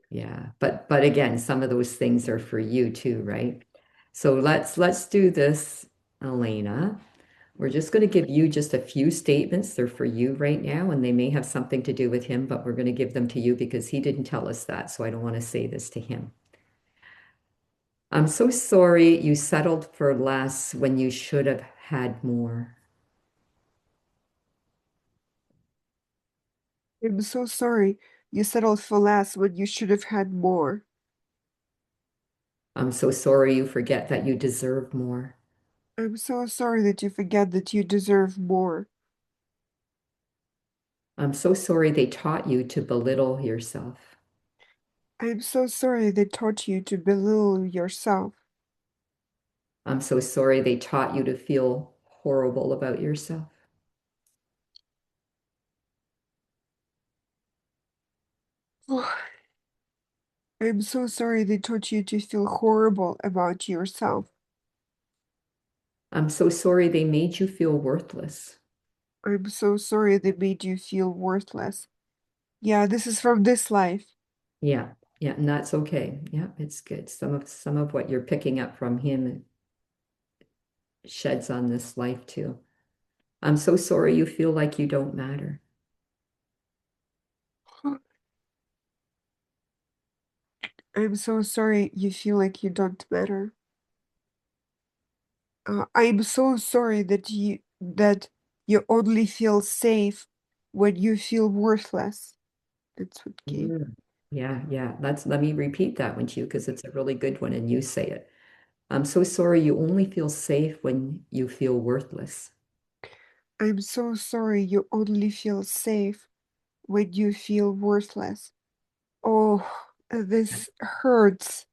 Yeah. But again, some of those things are for you too, right? So let's do this, Elena. We're just going to give you just a few statements. They're for you right now, and they may have something to do with him, but we're going to give them to you because he didn't tell us that. So I don't want to say this to him. I'm so sorry you settled for less when you should have had more. I'm so sorry you settled for less when you should have had more. I'm so sorry you forget that you deserve more. I'm so sorry that you forget that you deserve more. I'm so sorry they taught you to belittle yourself. I'm so sorry they taught you to belittle yourself. I'm so sorry they taught you to feel horrible about yourself. I'm so sorry they taught you to feel horrible about yourself. I'm so sorry they made you feel worthless. I'm so sorry they made you feel worthless. Yeah, this is from this life. Yeah, yeah, and that's okay. Yeah, it's good. Some of what you're picking up from him sheds on this life too. I'm so sorry you feel like you don't matter. I'm so sorry you feel like you don't matter. I'm so sorry that you only feel safe when you feel worthless. That's what came. Mm. Yeah, yeah. Let me repeat that one to you because it's a really good one and you say it. I'm so sorry you only feel safe when you feel worthless. I'm so sorry you only feel safe when you feel worthless. Oh, this hurts.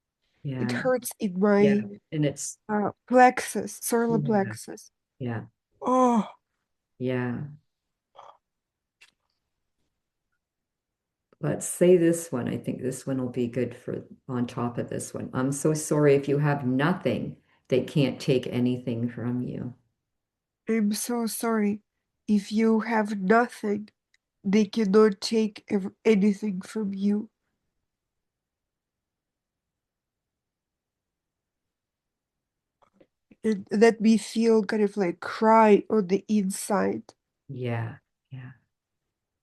It Yeah, hurts in yeah. my And it's plexus, solar yeah, plexus. yeah, Oh, yeah. Let's say this one. I think this one will be good for on top of this one. I'm so sorry if you have nothing, they can't take anything from you. I'm so sorry. If you have nothing, they cannot take anything from you. And let me feel kind of like cry on the inside, Yeah, yeah,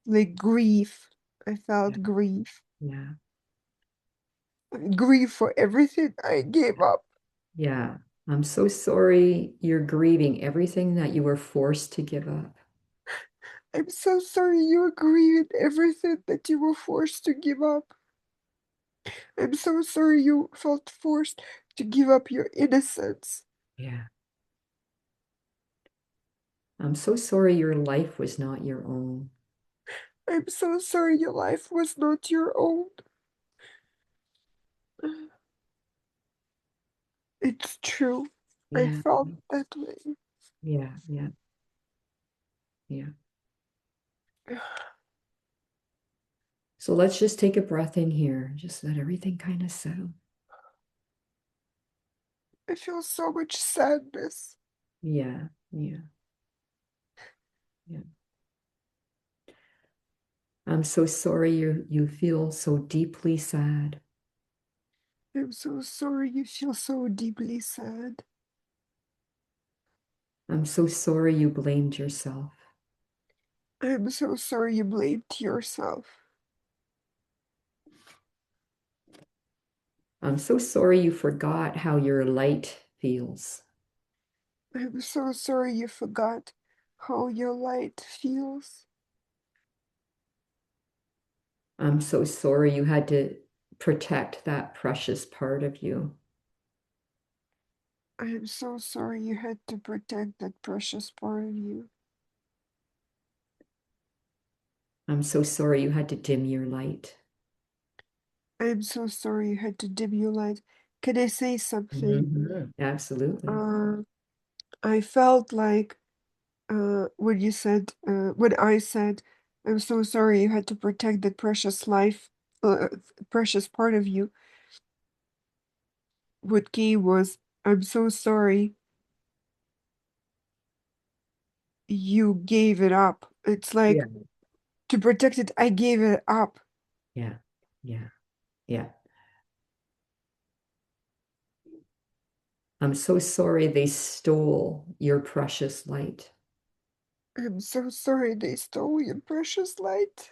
like grief. I yeah, felt grief. yeah, Grief for everything I gave up. yeah. I'm so sorry you're grieving everything that you were forced to give up. I'm so sorry you agree with everything that you were forced to give up. I'm so sorry you felt forced to give up your innocence. Yeah. I'm so sorry your life was not your own. I'm so sorry your life was not your own. It's true. I Yeah, felt that way. yeah, yeah, yeah. So let's just take a breath in here. Just let everything kind of settle. I feel so much sadness. Yeah, yeah, yeah. I'm so sorry you feel so deeply sad. I'm so sorry you feel so deeply sad. I'm so sorry you blamed yourself. I'm so sorry you blamed yourself. I'm so sorry you forgot how your light feels. I'm so sorry you forgot how your light feels. I'm so sorry you had to protect that precious part of you. I'm so sorry you had to protect that precious part of you. I'm so sorry you had to dim your light. I'm so sorry you had to dim your light. Can I say something? Absolutely. Uh, I felt like when I said, I'm so sorry you had to protect that precious life, precious part of you. What came was, I'm so sorry you gave it up. It's Yeah. like to protect it, I gave it up. Yeah. Yeah. Yeah. I'm so sorry they stole your precious light. I'm so sorry they stole your precious light.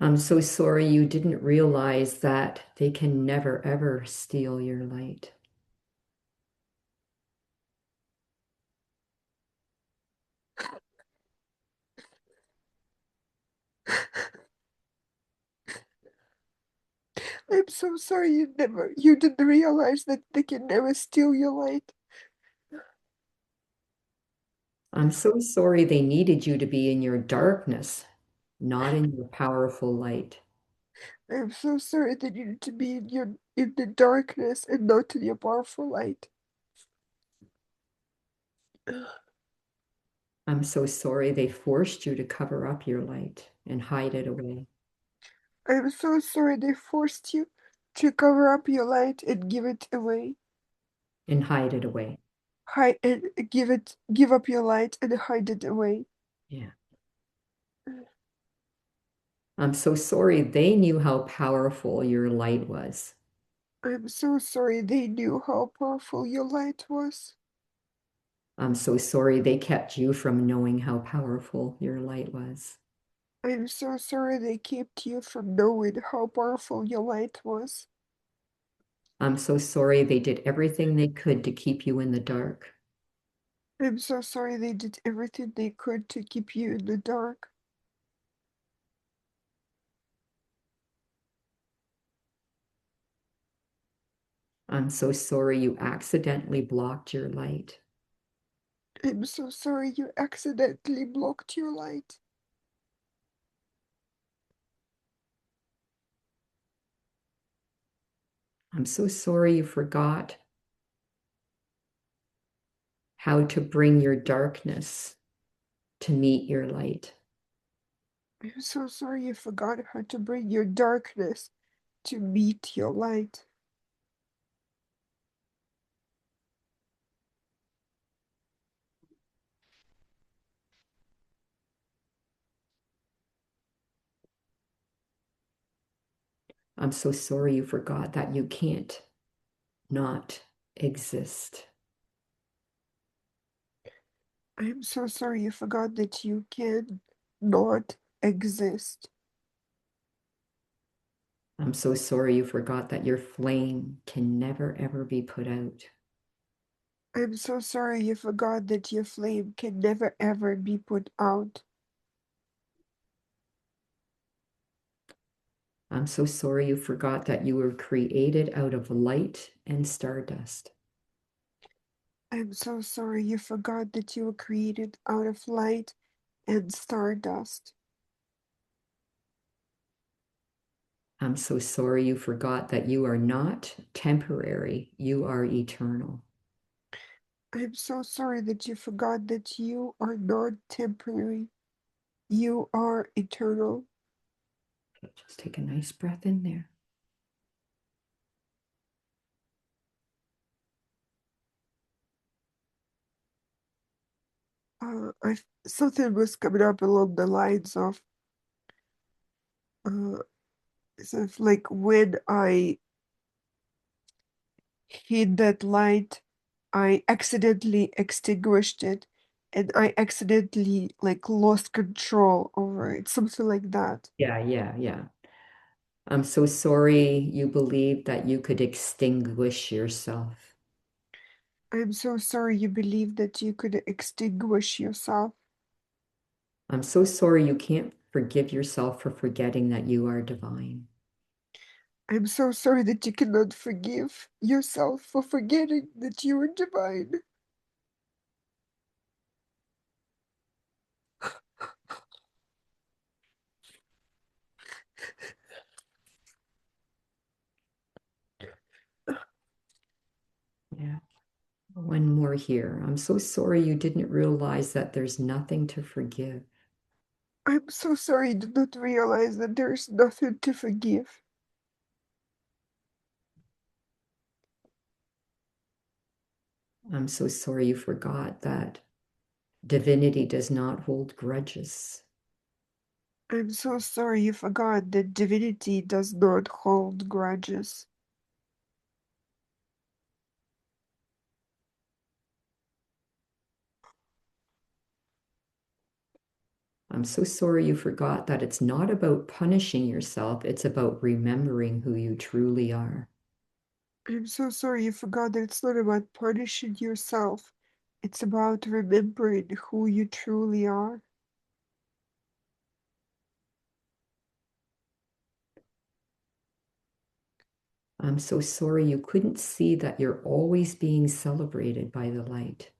I'm so sorry you didn't realize that they can never, ever steal your light. I'm so sorry you didn't realize that they can never steal your light. I'm so sorry they needed you to be in your darkness, not in your powerful light. I'm so sorry that you need to be in the darkness and not in your powerful light. I'm so sorry they forced you to cover up your light and hide it away I'm so sorry they forced you to cover up your light and give it away. and hide it away. Hide and give up your light and hide it away. Yeah. I'm so sorry they knew how powerful your light was. I'm so sorry they knew how powerful your light was. I'm so sorry they kept you from knowing how powerful your light was. I'm so sorry they kept you from knowing how powerful your light was. I'm so sorry they did everything they could to keep you in the dark. I'm so sorry they did everything they could to keep you in the dark. I'm so sorry you accidentally blocked your light. I'm so sorry you accidentally blocked your light. I'm so sorry you forgot how to bring your darkness to meet your light. I'm so sorry you forgot how to bring your darkness to meet your light. I'm so sorry you forgot that you can't not exist. I'm so sorry you forgot that you can not exist. I'm so sorry you forgot that your flame can never, ever be put out. I'm so sorry you forgot that your flame can never ever be put out. I'm so sorry you forgot that you were created out of light and stardust. I'm so sorry you forgot that you were created out of light and stardust. I'm so sorry you forgot that you are not temporary, you are eternal. I'm so sorry that you forgot that you are not temporary. You are eternal. Just take a nice breath in there. Something was coming up along the lines of uh, sort of like when I hit that light, I accidentally extinguished it, and I accidentally like lost control over it, something like that. Yeah, yeah, yeah. I'm so sorry you believed that you could extinguish yourself. I'm so sorry you believed that you could extinguish yourself. I'm so sorry you can't forgive yourself for forgetting that you are divine. I'm so sorry that you cannot forgive yourself for forgetting that you are divine. Yeah. One more here. I'm so sorry you didn't realize that there's nothing to forgive. I'm so sorry you did not realize that there is nothing to forgive. I'm so sorry you forgot that divinity does not hold grudges. I'm so sorry you forgot that divinity does not hold grudges. I'm so sorry you forgot that it's not about punishing yourself, it's about remembering who you truly are. I'm so sorry you forgot that it's not about punishing yourself. It's about remembering who you truly are. I'm so sorry you couldn't see that you're always being celebrated by the light.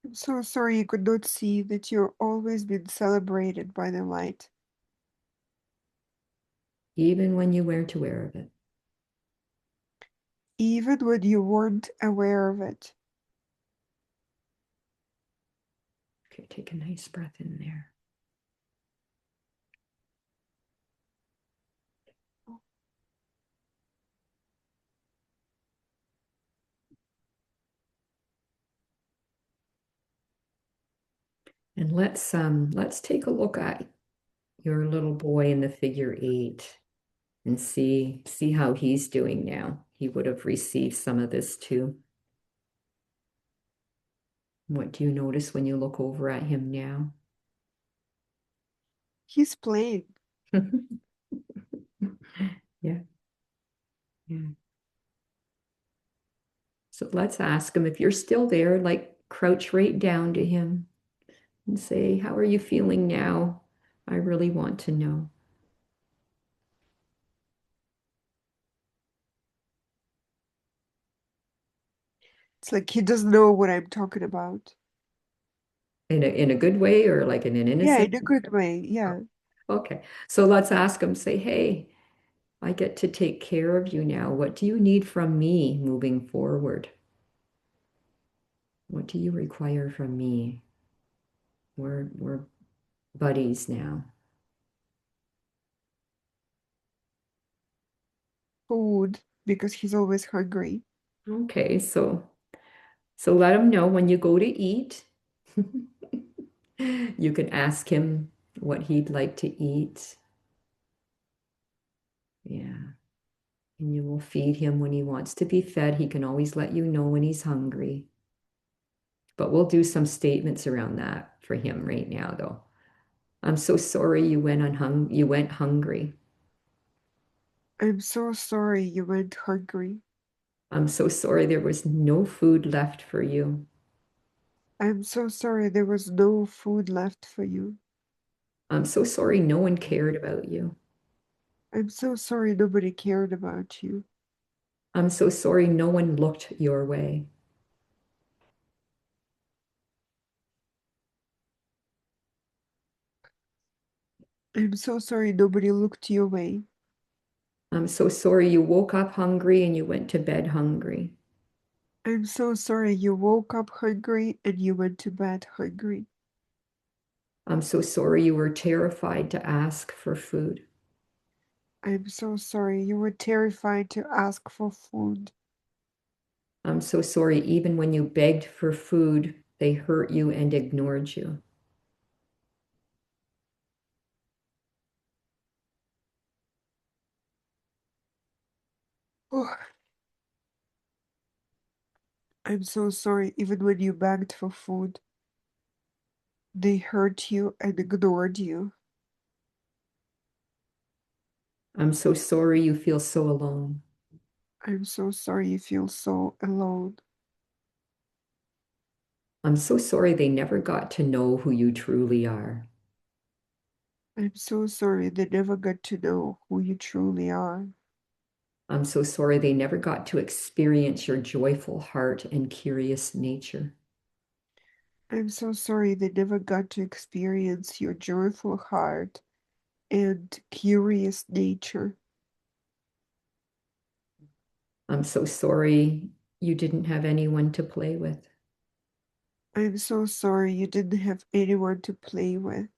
I'm so sorry you could not see that you're always being celebrated by the light, Even when you weren't aware of it. even when you weren't aware of it. Okay, take a nice breath in there. And let's take a look at your little boy in the figure eight and see how he's doing now. He would have received some of this too. What do you notice when you look over at him now? He's playing. Yeah, yeah. So let's ask him if you're still there, like crouch right down to him and say, how are you feeling now? I really want to know. It's like he doesn't know what I'm talking about. In a good way or like in an Yeah, innocent? in a good way. Yeah. Okay. So let's ask him, say, hey, I get to take care of you now. What do you need from me moving forward? What do you require from me? We're buddies now. Food, because he's always hungry. Okay, so let him know when you go to eat. You can ask him what he'd like to eat. Yeah. And you will feed him when he wants to be fed. He can always let you know when he's hungry. But we'll do some statements around that for him right now, though. I'm so sorry you went hungry. I'm so sorry you went hungry. I'm so sorry there was no food left for you. I'm so sorry there was no food left for you. I'm so sorry no one cared about you. I'm so sorry nobody cared about you. I'm so sorry no one looked your way. I'm so sorry nobody looked your way. I'm so sorry you woke up hungry and you went to bed hungry. I'm so sorry you woke up hungry and you went to bed hungry. I'm so sorry you were terrified to ask for food. I'm so sorry you were terrified to ask for food. I'm so sorry even when you begged for food, they hurt you and ignored you. Oh, I'm so sorry, even when you begged for food, they hurt you and ignored you. I'm so sorry you feel so alone. I'm so sorry you feel so alone. I'm so sorry they never got to know who you truly are. I'm so sorry they never got to know who you truly are. I'm so sorry they never got to experience your joyful heart and curious nature. I'm so sorry they never got to experience your joyful heart and curious nature. I'm so sorry you didn't have anyone to play with. I'm so sorry you didn't have anyone to play with.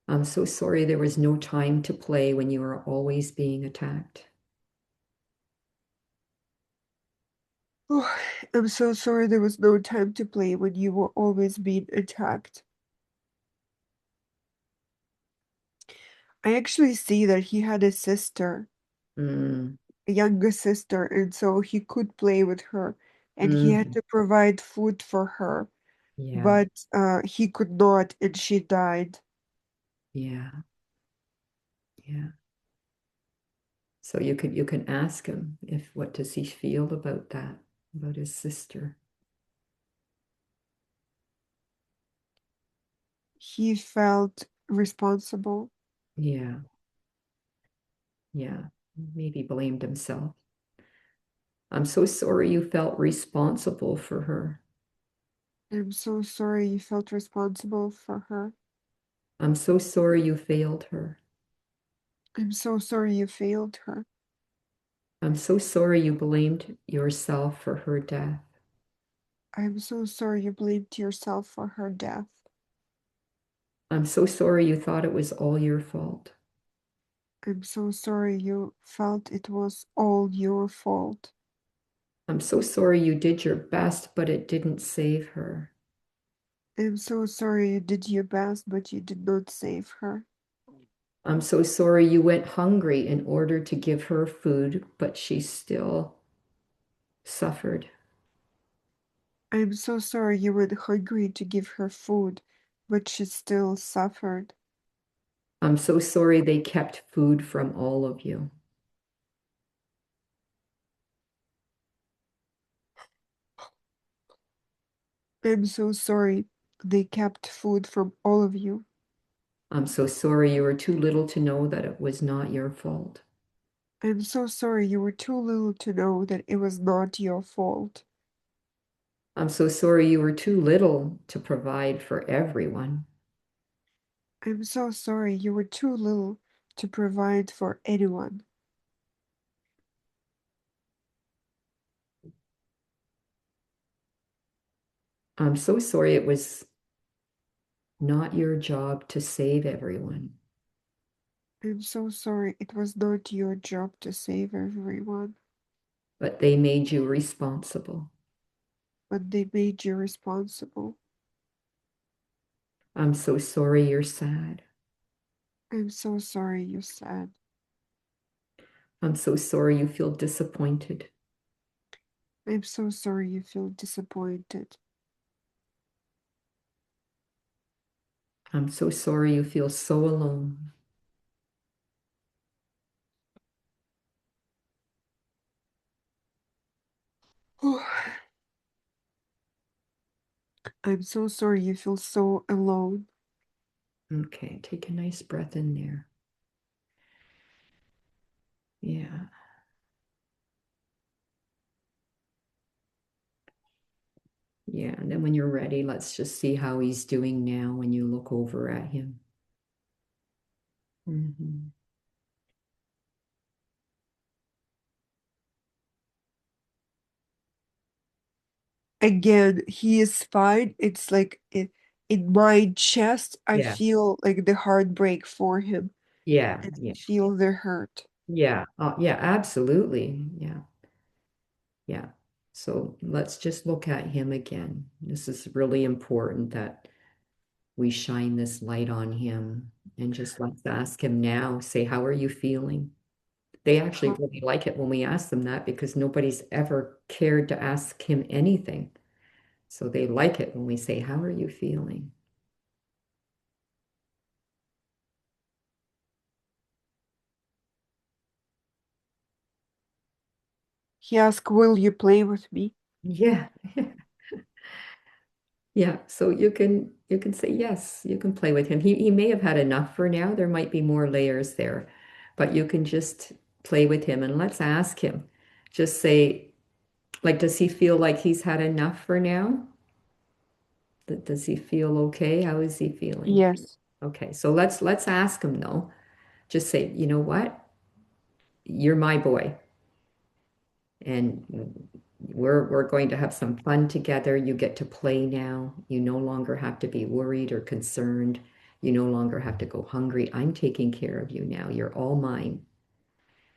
I'm so sorry there was no time to play when you were always being attacked. Oh, I'm so sorry there was no time to play when you were always being attacked. I actually see that he had a sister, Mm, a younger sister, and so he could play with her and he had mhm. to provide food for her, Yeah, but he could not and she died. yeah, yeah. So you can ask him if what does he feel about that, about his sister. He felt responsible. Yeah, yeah. Maybe blamed himself. I'm so sorry you felt responsible for her. I'm so sorry you felt responsible for her. I'm so sorry you failed her. I'm so sorry you failed her. I'm so sorry you blamed yourself for her death. I'm so sorry you blamed yourself for her death. I'm so sorry you thought it was all your fault. I'm so sorry you felt it was all your fault. I'm so sorry you did your best, but it didn't save her. I'm so sorry you did your best, but you did not save her. I'm so sorry you went hungry in order to give her food, but she still suffered. I'm so sorry you were hungry to give her food, but she still suffered. I'm so sorry they kept food from all of you. I'm so sorry they kept food from all of you. I'm so sorry you were too little to know that it was not your fault. I'm so sorry you were too little to know that it was not your fault. I'm so sorry you were too little to provide for everyone. I'm so sorry you were too little to provide for anyone. I'm so sorry it was not your job to save everyone, I'm so sorry it was not your job to save everyone, but they made you responsible. but they made you responsible. I'm so sorry you're sad. I'm so sorry you're sad. I'm so sorry you feel disappointed. I'm so sorry you feel disappointed. I'm so sorry you feel so alone. I'm so sorry you feel so alone. Okay, take a nice breath in there. Yeah, yeah. And then when you're ready, let's just see how he's doing now when you look over at him. Mhm. Again, he is fine. It's like in my chest, I Yeah, feel like the heartbreak for him yeah, and I yeah, feel the hurt. yeah, yeah, absolutely. Yeah, yeah. So let's just look at him again. This is really important that we shine this light on him and just let's ask him now, say, how are you feeling? They actually really like it when we ask them that because nobody's ever cared to ask him anything. So they like it when we say, "How are you feeling?" He asked, "Will you play with me?" Yeah. Yeah. So you can say yes, you can play with him. He may have had enough for now. There might be more layers there, but you can just play with him and let's ask him. Just say, like, does he feel like he's had enough for now? Does he feel okay? How is he feeling? Yes. Okay, so let's ask him though. Just say, you know what? You're my boy, and we're going to have some fun together. You get to play now. You no longer have to be worried or concerned. You no longer have to go hungry. I'm taking care of you now. You're all mine.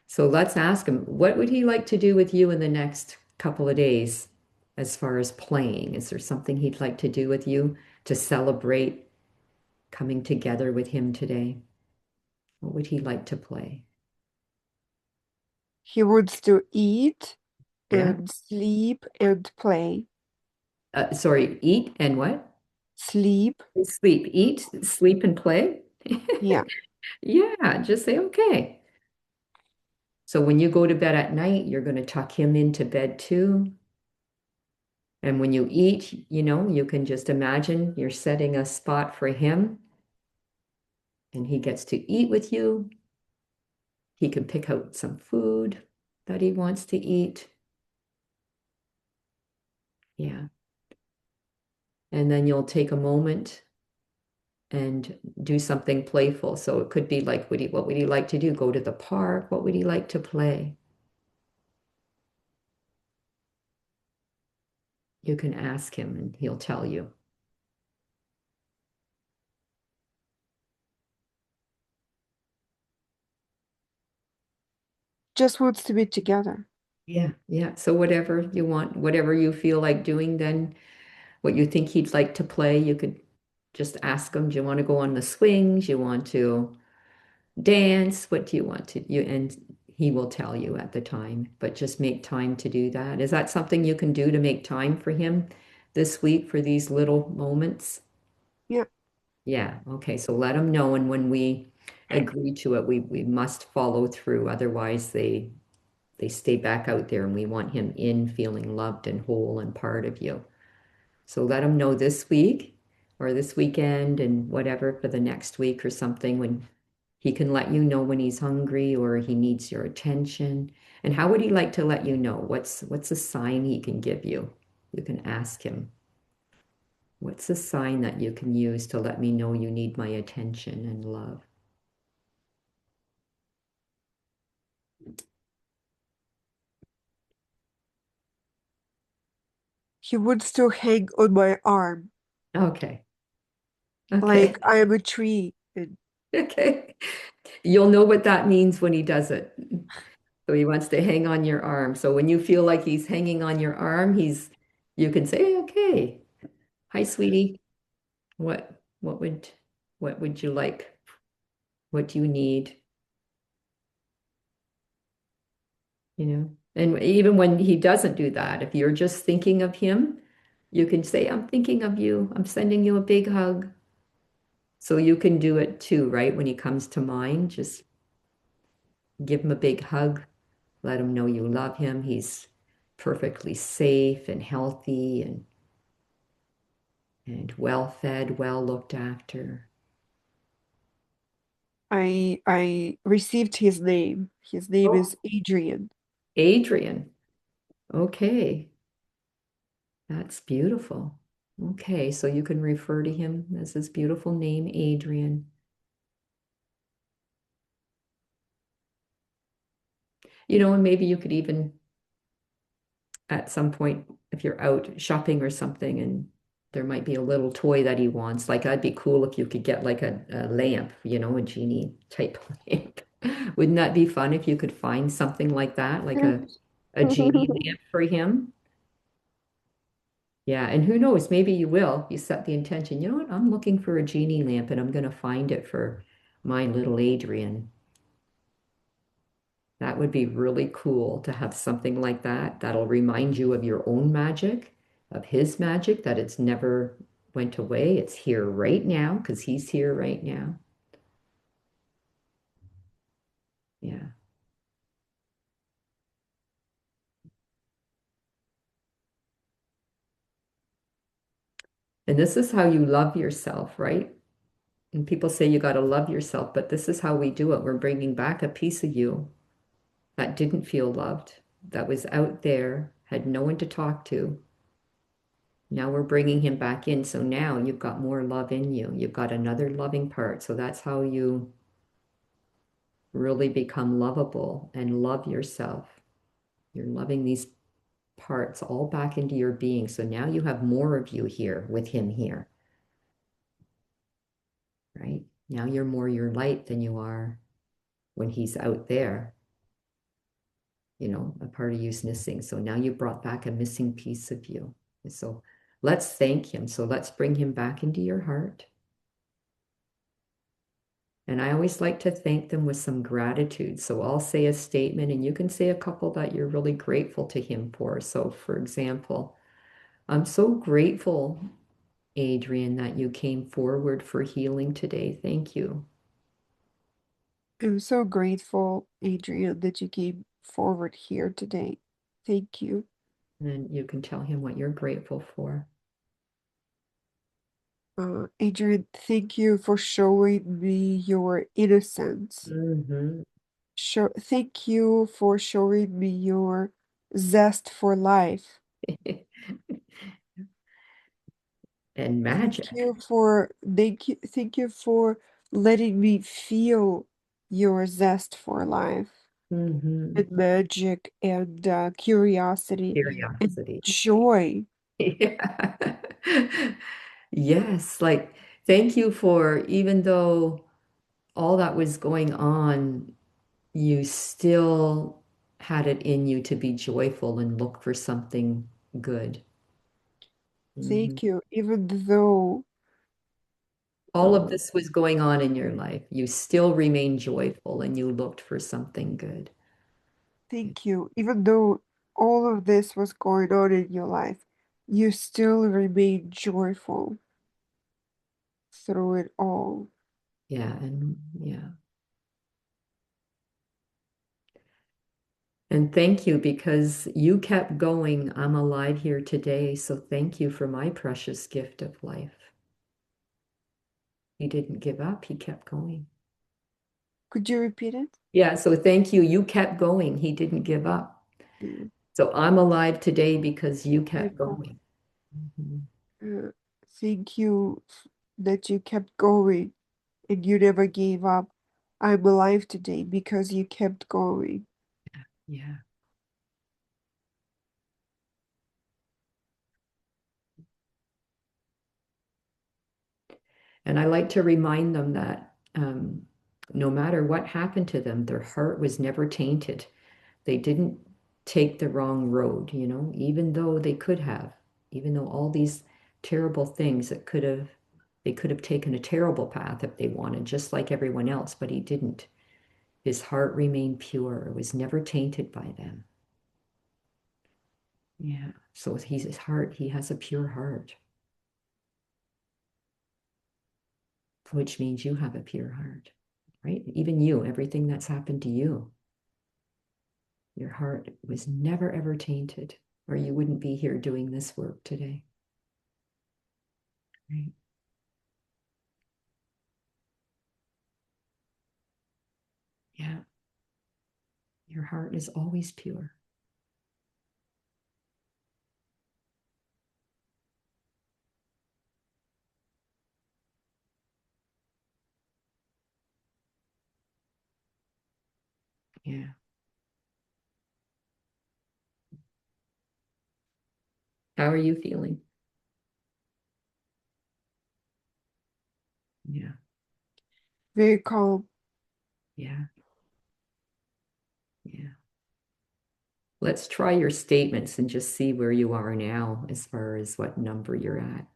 So let's ask him, what would he like to do with you in the next couple of days as far as playing? Is there something he'd like to do with you to celebrate coming together with him today? What would he like to play? He wants to eat Yeah. and sleep and play. Sorry, eat and what? Sleep. Sleep. Eat, sleep, and play. Yeah. Yeah, just say okay. So when you go to bed at night, you're going to tuck him into bed too. And when you eat, you can just imagine you're setting a spot for him and he gets to eat with you. He can pick out some food that he wants to eat. Yeah. And then you'll take a moment and do something playful. So it could be like, what would he like to do? Go to the park? What would he like to play? You can ask him and he'll tell you. Just wants to be together. Yeah, yeah. So whatever you want, whatever you feel like doing, then what you think he'd like to play, you could just ask him, do you want to go on the swings? You want to dance? What do you want to you and he will tell you at the time, but just make time to do that. Is that something you can do to make time for him this week for these little moments? Yeah. Yeah, okay. So let him know, and when we agree to it, we must follow through. Otherwise, they stay back out there and we want him in feeling loved and whole and part of you. So let him know this week or this weekend and whatever for the next week or something when he can let you know when he's hungry or he needs your attention. And how would he like to let you know? What's a sign he can give you? You can ask him, what's a sign that you can use to let me know you need my attention and love? He wants to hang on my arm Okay. like Okay. I am a tree. And Okay. You'll know what that means when he does it. So he wants to hang on your arm. So when you feel like he's hanging on your arm, you can say, okay, hi, sweetie. What, what would, what would you like? What do you need? And even when he doesn't do that, if you're just thinking of him, you can say, I'm thinking of you. I'm sending you a big hug. So you can do it too, right? When he comes to mind, just give him a big hug. Let him know you love him. He's perfectly safe and healthy and well fed, well looked after. I received his name. His name Oh, is Adrian. Adrian. Okay, that's beautiful. Okay, so you can refer to him as his beautiful name, Adrian. And maybe you could even at some point, if you're out shopping or something, and there might be a little toy that he wants. Like, that'd be cool if you could get like a lamp, a genie type lamp. Wouldn't that be fun if you could find something like that, like a genie lamp for him? Yeah, and who knows, maybe you will. You set the intention. You know what? I'm looking for a genie lamp and I'm going to find it for my little Adrian. That that would be really cool to have something like that. That'll remind you of your own magic, of his magic, that it's never went away. It's here right now because he's here right now. Yeah. And this is how you love yourself, right? And people say you got to love yourself, but this is how we do it. We're bringing back a piece of you that didn't feel loved, that was out there, had no one to talk to. Now we're bringing him back in. So now you've got more love in you. You've got another loving part. So that's how you really become lovable and love yourself. You're loving these parts all back into your being. So now you have more of you here with him here, right? Now you're more your light than you are when he's out there. A part of you's missing. So now you brought back a missing piece of you. And so let's thank him. So let's bring him back into your heart. And I always like to thank them with some gratitude. So I'll say a statement and you can say a couple that you're really grateful to him for. So, for example, I'm so grateful, Adrian, that you came forward for healing today. Thank you. I'm so grateful, Adrian, that you came forward here today. Thank you. And then you can tell him what you're grateful for. Adrian, thank you for showing me your innocence. Hmm. Thank you for showing me your zest for life. And magic. Thank you for letting me feel your zest for life Hmm. and magic and curiosity and Curiosity. joy. Yeah. Yes, like thank you for even though all that was going on, you still had it in you to be joyful and look for something good. Mhm. Thank you, even though All of uh, this was going on in your life. You still remained joyful and you looked for something good. thank you, even though all of this was going on in your life, you still remain joyful through it all. Yeah, and yeah. And thank you because you kept going. I'm alive here today. So thank you for my precious gift of life. He didn't give up, he kept going. Could you repeat it? Yeah, so thank you. You kept going. He didn't give up. Yeah. So I'm alive today because you kept I'm going. Mhm. Uh, thank you that you kept going and you never gave up. I'm alive today because you kept going. Yeah. And I like to remind them that no matter what happened to them, their heart was never tainted. They didn't take the wrong road, even though they could have, even though all these terrible things that they could have taken a terrible path if they wanted, just like everyone else, but he didn't. His heart remained pure. It was never tainted by them. Yeah. So his heart, he has a pure heart, which means you have a pure heart, right? Even you, everything that's happened to you, your heart was never ever tainted, or you wouldn't be here doing this work today, right? Yeah. Your heart is always pure. Yeah. How are you feeling? Yeah. Very calm. Yeah. Yeah. Let's try your statements and just see where you are now as far as what number you're at.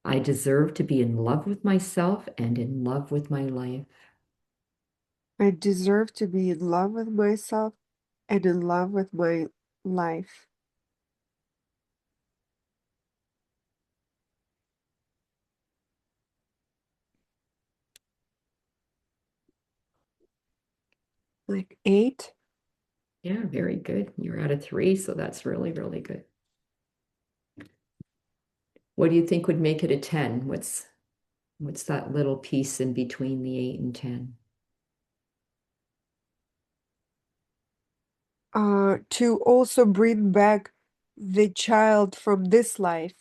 I deserve to be in love with myself and in love with my life. I deserve to be in love with myself and in love with my life. Like 8. Yeah, very good. You're at a 3, so that's really, really good. What do you think would make it a 10? What's that little piece in between the 8 and 10? To also bring back the child from this life,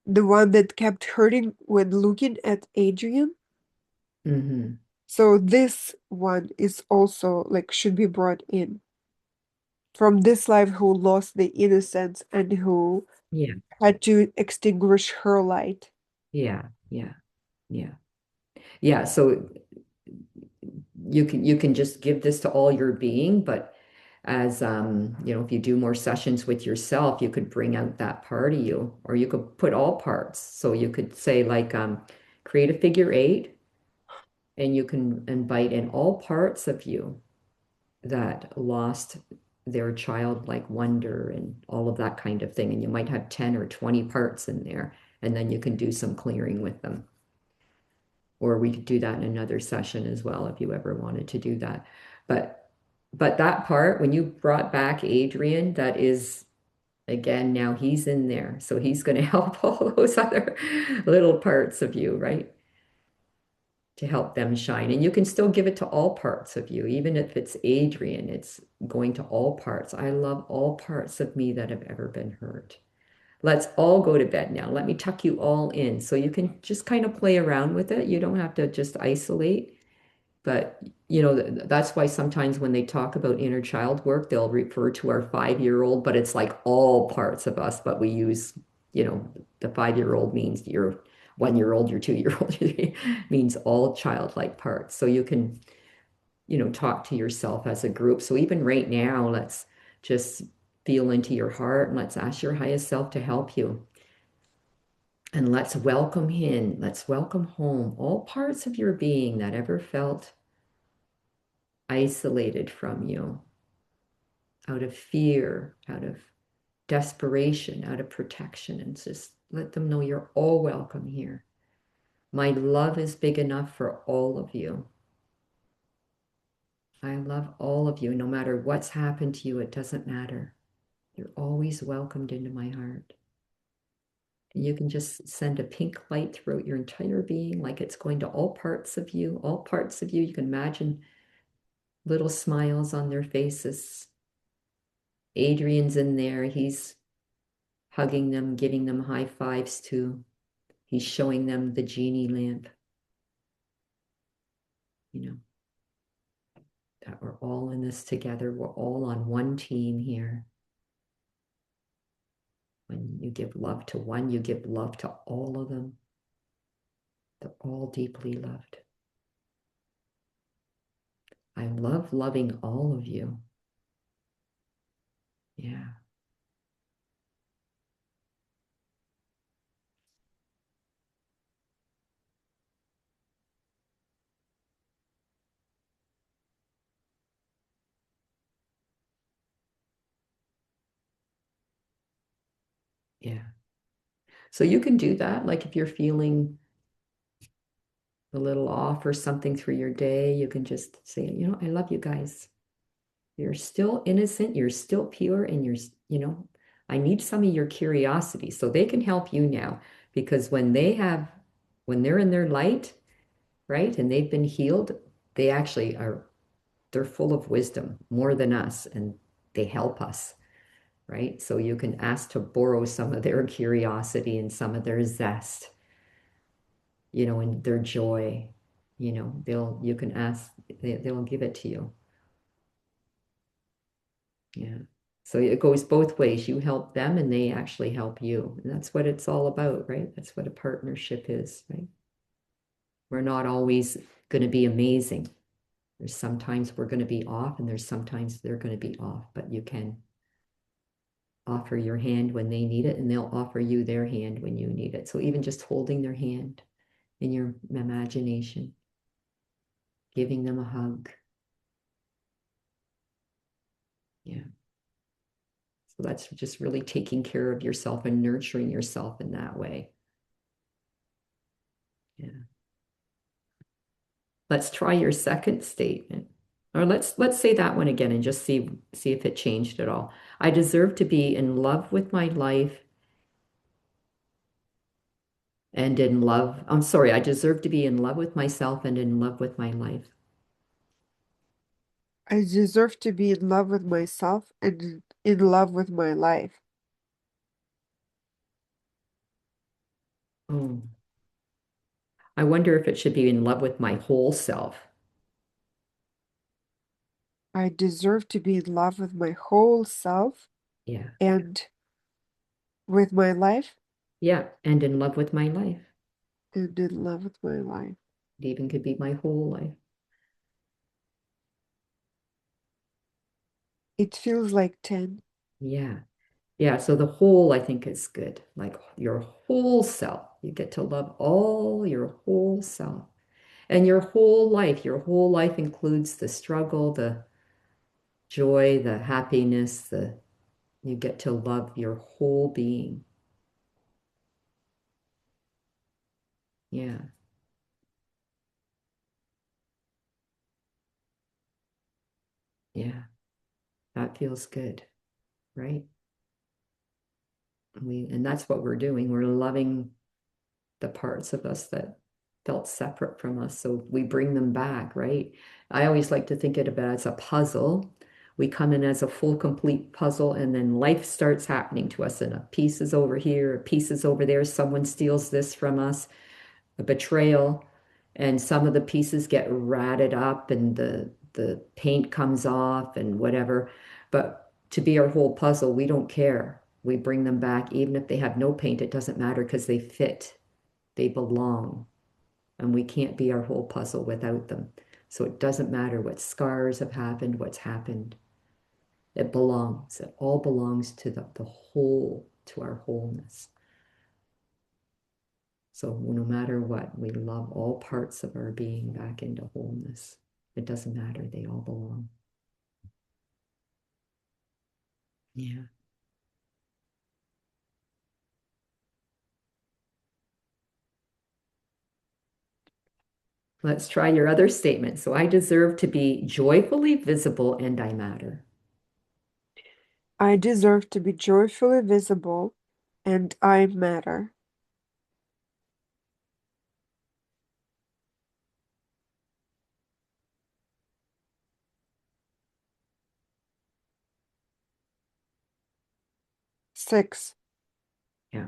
the one that kept hurting when looking at Adrian. Hmm. So this one is also like should be brought in from this life who lost the innocence and who Yeah, had to extinguish her light. yeah, yeah, yeah. Yeah, so you can just give this to all your being, but as if you do more sessions with yourself, you could bring out that part of you, or you could put all parts. So you could say like create a figure 8, and you can invite in all parts of you that lost their childlike wonder and all of that kind of thing. And you might have 10 or 20 parts in there, and then you can do some clearing with them. Or we could do that in another session as well if you ever wanted to do that. But but that part, when you brought back Adrian, that is again, now he's in there. So he's going to help all those other little parts of you, right? To help them shine. And you can still give it to all parts of you, even if it's Adrian, it's going to all parts. I love all parts of me that have ever been hurt. Let's all go to bed now. Let me tuck you all in so you can just kind of play around with it. You don't have to just isolate. But that's why sometimes when they talk about inner child work, they'll refer to our 5-year-old, but it's like all parts of us, but we use, you know, the 5-year-old means your 1-year-old, your 2-year-old means all childlike parts. So you can, talk to yourself as a group. So even right now, let's just feel into your heart and let's ask your highest self to help you. And let's welcome in, let's welcome home all parts of your being that ever felt isolated from you out of fear, out of desperation, out of protection, and just let them know you're all welcome here. My love is big enough for all of you. I love all of you. No matter what's happened to you, it doesn't matter. You're always welcomed into my heart. And you can just send a pink light throughout your entire being, like it's going to all parts of you, all parts of you. You can imagine little smiles on their faces. Adrian's in there. He's hugging them, giving them high fives too. He's showing them the genie lamp, you know, that we're all in this together. We're all on one team here. When you give love to one, you give love to all of them. They're all deeply loved. I love loving all of you. Yeah, yeah. So you can do that. Like if you're feeling a little off or something through your day, you can just say, I love you guys. You're still innocent, you're still pure, and I need some of your curiosity so they can help you now. Because when they're in their light, right, and they've been healed, they actually they're full of wisdom more than us, and they help us, right? So you can ask to borrow some of their curiosity and some of their zest, and their joy. You can ask, they'll give it to you. Yeah. So it goes both ways. You help them and they actually help you. And that's what it's all about, right? That's what a partnership is, right? We're not always going to be amazing. There's sometimes we're going to be off and there's sometimes they're going to be off, but you can offer your hand when they need it and they'll offer you their hand when you need it. So even just holding their hand in your imagination, giving them a hug. Yeah. So that's just really taking care of yourself and nurturing yourself in that way. Yeah. Let's try your second statement. Or let's say that one again and just see if it changed at all. I deserve to be in love with my life and in love. I'm sorry, I deserve to be in love with myself and in love with my life. I deserve to be in love with myself and in love with my life. Oh, I wonder if it should be in love with my whole self. I deserve to be in love with my whole self Yeah. and with my life Yeah. And in love with my life. and in love with my life. It even could be my whole life. It feels like 10. Yeah. Yeah. So the whole, I think, is good. Like your whole self. You get to love all your whole self. And your whole life includes the struggle, the joy, the happiness, the you get to love your whole being. Yeah. Yeah. That feels good, right? And that's what we're doing. We're loving the parts of us that felt separate from us. So we bring them back, right? I always like to think of it as a puzzle. We come in as a full, complete puzzle, and then life starts happening to us, and a piece is over here, a piece is over there. Someone steals this from us, a betrayal, and some of the pieces get ratted up, and the paint comes off, and whatever. But to be our whole puzzle, we don't care. We bring them back, even if they have no paint, it doesn't matter because they fit. They belong, and we can't be our whole puzzle without them. So it doesn't matter what scars have happened, what's happened. It belongs. It all belongs to the whole, to our wholeness. So no matter what, we love all parts of our being back into wholeness. It doesn't matter. They all belong. Yeah. Let's try your other statement. So I deserve to be joyfully visible and I matter. I deserve to be joyfully visible and I matter. 6. Yeah.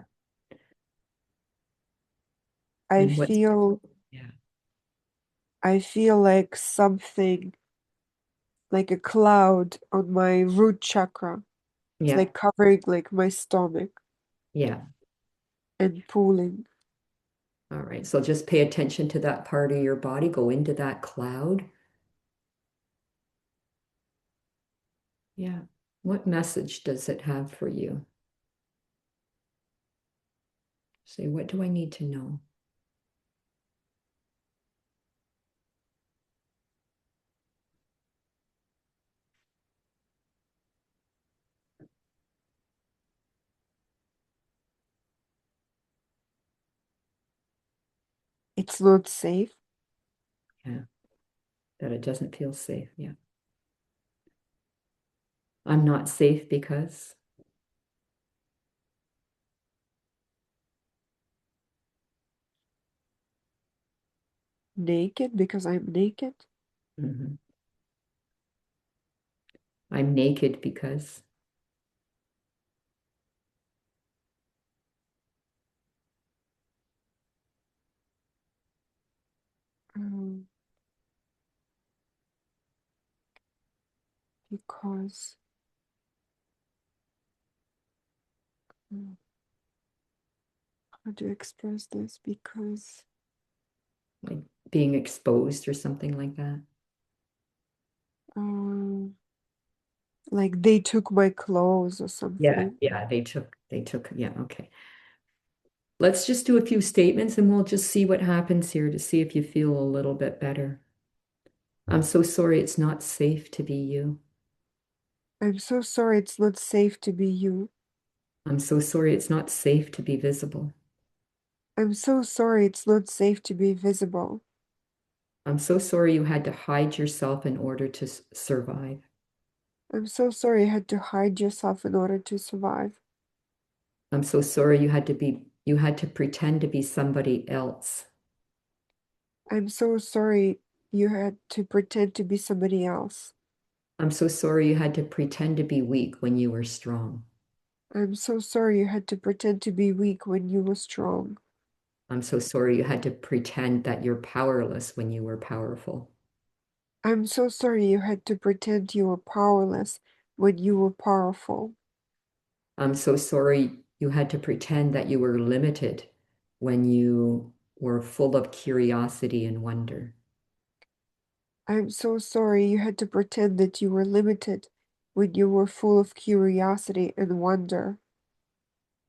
I And what's, feel yeah. I feel like something like a cloud on my root chakra. It's Yeah. like covering like my stomach Yeah. and pulling. All right. So just pay attention to that part of your body. Go into that cloud. Yeah. What message does it have for you? Say, what do I need to know? It's not safe. Yeah. That it doesn't feel safe. Yeah. I'm not safe because. Naked because I'm naked. Mhm. I'm naked because. Um, because how do you express this? Because Like being exposed or something like that. um, like they took my clothes or Yeah, something. yeah, yeah, okay. Let's just do a few statements and we'll just see what happens here to see if you feel a little bit better. I'm so sorry it's not safe to be you. I'm so sorry it's not safe to be you. I'm so sorry it's not safe to be visible. I'm so sorry it's not safe to be visible. I'm so sorry you had to hide yourself in order to survive. I'm so sorry you had to hide yourself in order to survive. I'm so sorry you had to pretend to be somebody else. I'm so sorry you had to pretend to be somebody else. I'm so sorry you had to pretend to be weak when you were strong. I'm so sorry you had to pretend to be weak when you were strong. I'm so sorry you had to pretend that you're powerless when you were powerful. I'm so sorry you had to pretend you were powerless when you were powerful. I'm so sorry you had to pretend that you were limited when you were full of curiosity and wonder. I'm so sorry you had to pretend that you were limited when you were full of curiosity and wonder.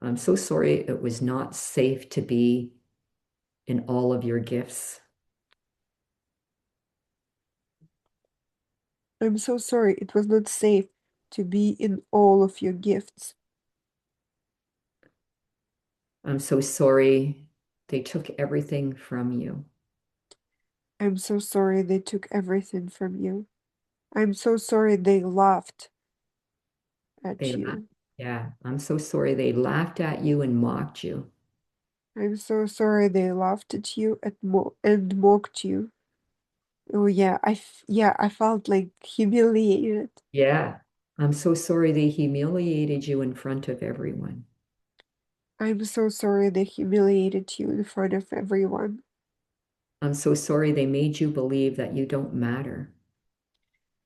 I'm so sorry it was not safe to be in all of your gifts. I'm so sorry it was not safe to be in all of your gifts. I'm so sorry they took everything from you. I'm so sorry they took everything from you. I'm so sorry they laughed They at laughed. you. Yeah, I'm so sorry they laughed at you and mocked you. I'm so sorry they laughed at you and mocked you. Oh yeah, I felt like humiliated. Yeah, I'm so sorry they humiliated you in front of everyone. I'm so sorry they humiliated you in front of everyone. I'm so sorry they made you believe that you don't matter.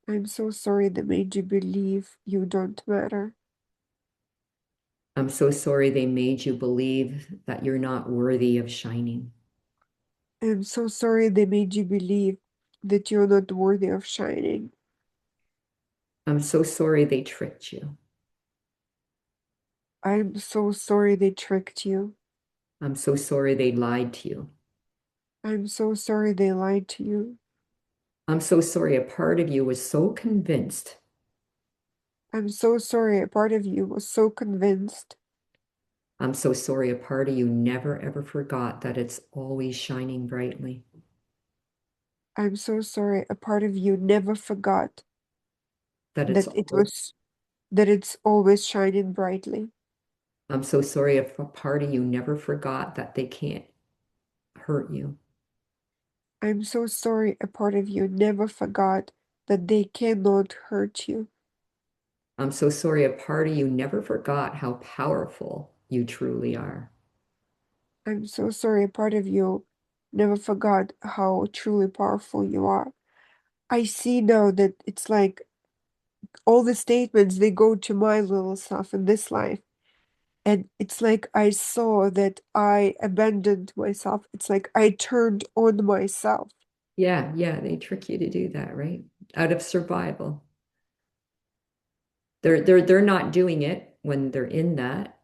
I'm so sorry they made you believe you don't matter. I'm so sorry they made you believe that you're not worthy of shining. I'm so sorry they made you believe that you're not worthy of shining. I'm so sorry they tricked you. I'm so sorry they tricked you. I'm so sorry they lied to you. I'm so sorry they lied to you. I'm so sorry a part of you was so convinced. I'm so sorry a part of you was so convinced. I'm so sorry a part of you never ever forgot that it's always shining brightly. I'm so sorry a part of you never forgot That it's that always, it's always shining brightly. I'm so sorry if a part of you never forgot that they can't hurt you. I'm so sorry a part of you never forgot that they cannot hurt you. I'm so sorry a part of you never forgot how powerful you truly are. I'm so sorry a part of you never forgot how truly powerful you are. I see now that it's like all the statements they go to my little self in this life. And it's like I saw that I abandoned myself. It's like I turned on myself. Yeah, yeah, they trick you to do that, right? Out of survival. They're not doing it when they're in that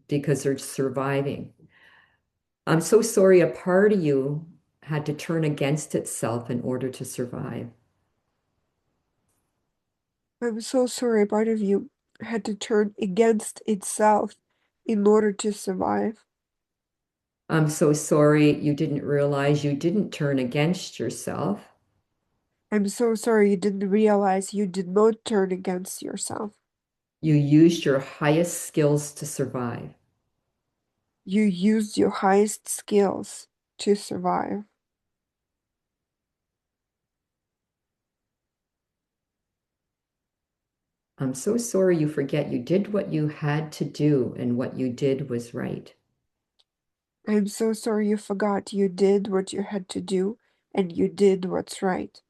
because they're surviving. I'm so sorry a part of you had to turn against itself in order to survive. I'm so sorry part of you had to turn against itself in order to survive. I'm so sorry you didn't realize you didn't turn against yourself. I'm so sorry you didn't realize you did not turn against yourself. You used your highest skills to survive. You used your highest skills to survive. I'm so sorry you forget you did what you had to do and what you did was right. I'm so sorry you forgot you did what you had to do and you did what's right.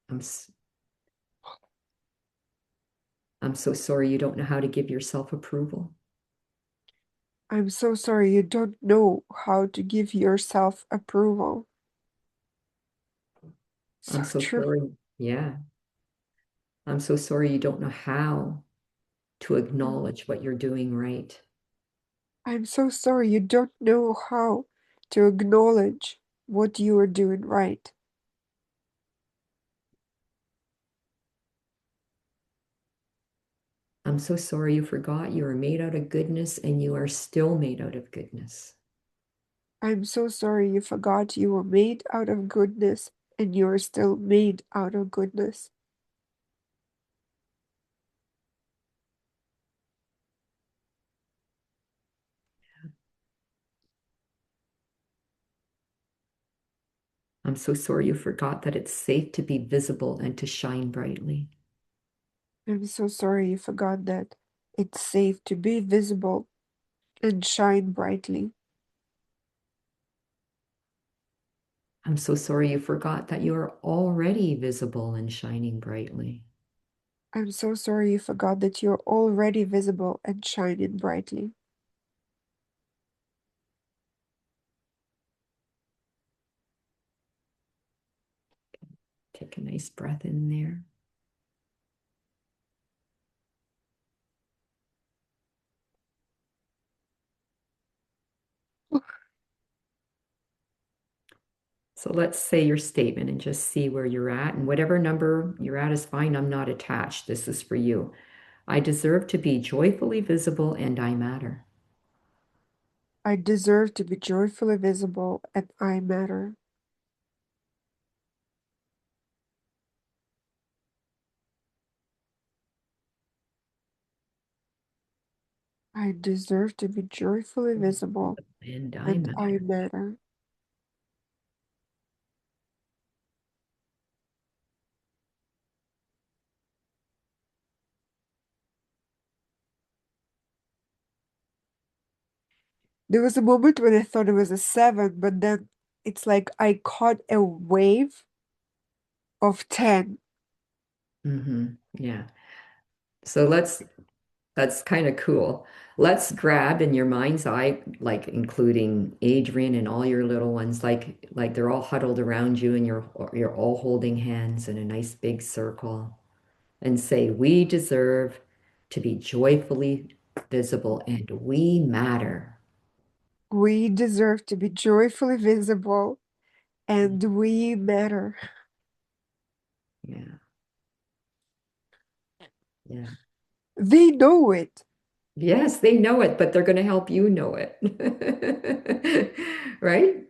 I'm s- I'm so sorry you don't know how to give yourself approval. I'm so sorry you don't know how to give yourself approval. So I'm so true. sorry. Yeah. I'm so sorry you don't know how to acknowledge what you're doing right. I'm so sorry you don't know how to acknowledge what you are doing right. I'm so sorry you forgot you are made out of goodness and you are still made out of goodness. I'm so sorry you forgot you were made out of goodness and you are still made out of goodness. I'm so sorry you forgot that it's safe to be visible and to shine brightly. I'm so sorry you forgot that it's safe to be visible and shine brightly. I'm so sorry you forgot that you are already visible and shining brightly. I'm so sorry you forgot that you're already visible and shining brightly. Take a nice breath in there. So let's say your statement and just see where you're at. And whatever number you're at is fine. I'm not attached. This is for you. I deserve to be joyfully visible and I matter. I deserve to be joyfully visible and I matter. I deserve to be joyfully visible And I and I matter. matter. There was a moment when I thought it was a seven, but then it's like I caught a wave of 10. Yeah. So that's kind of cool. Let's grab in your mind's eye, like including Adrian and all your little ones, like they're all huddled around you and you're all holding hands in a nice big circle and say, we deserve to be joyfully visible and we matter. We deserve to be joyfully visible and we matter. Yeah, yeah. They know it. Yes, they know it, but they're going to help you know it. Right?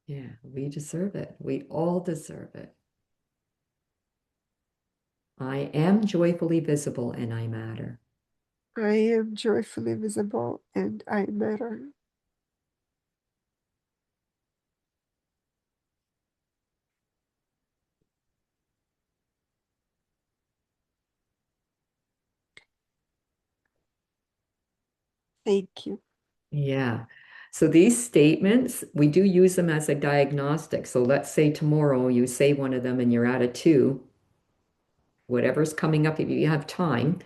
Yeah, we deserve it. We all deserve it. I am joyfully visible and I matter. I am joyfully visible and I matter. Thank you. Yeah. So these statements, we do use them as a diagnostic. So let's say tomorrow you say one of them and you're at a two, whatever's coming up, if you have time,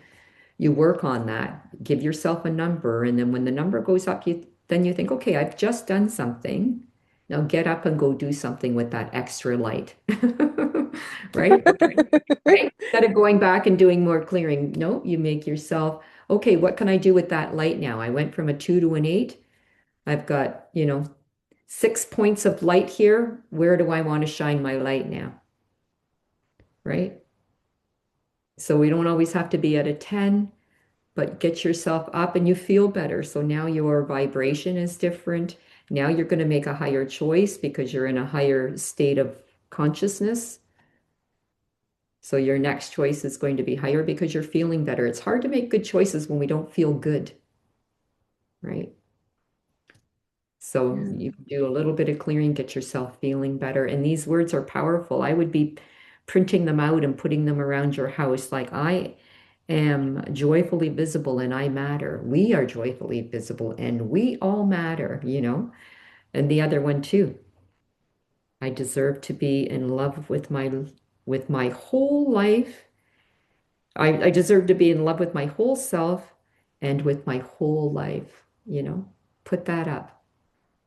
you work on that, give yourself a number, and then when the number goes up, you think, okay, I've just done something. Now get up and go do something with that extra light. Right? Right? Instead of going back and doing more clearing, no, you make yourself, okay, what can I do with that light now? I went from a two to an eight. I've got, 6 points of light here. Where do I want to shine my light now? Right? So we don't always have to be at a 10, but get yourself up and you feel better. So now your vibration is different. Now you're going to make a higher choice because you're in a higher state of consciousness. So your next choice is going to be higher because you're feeling better. It's hard to make good choices when we don't feel good, right? So Yeah. you can do a little bit of clearing, get yourself feeling better. And these words are powerful. I would be printing them out and putting them around your house. Like, I am joyfully visible and I matter. We are joyfully visible and we all matter. And the other one too. I deserve to be in love with my whole life. I deserve to be in love with my whole self and with my whole life. Put that up.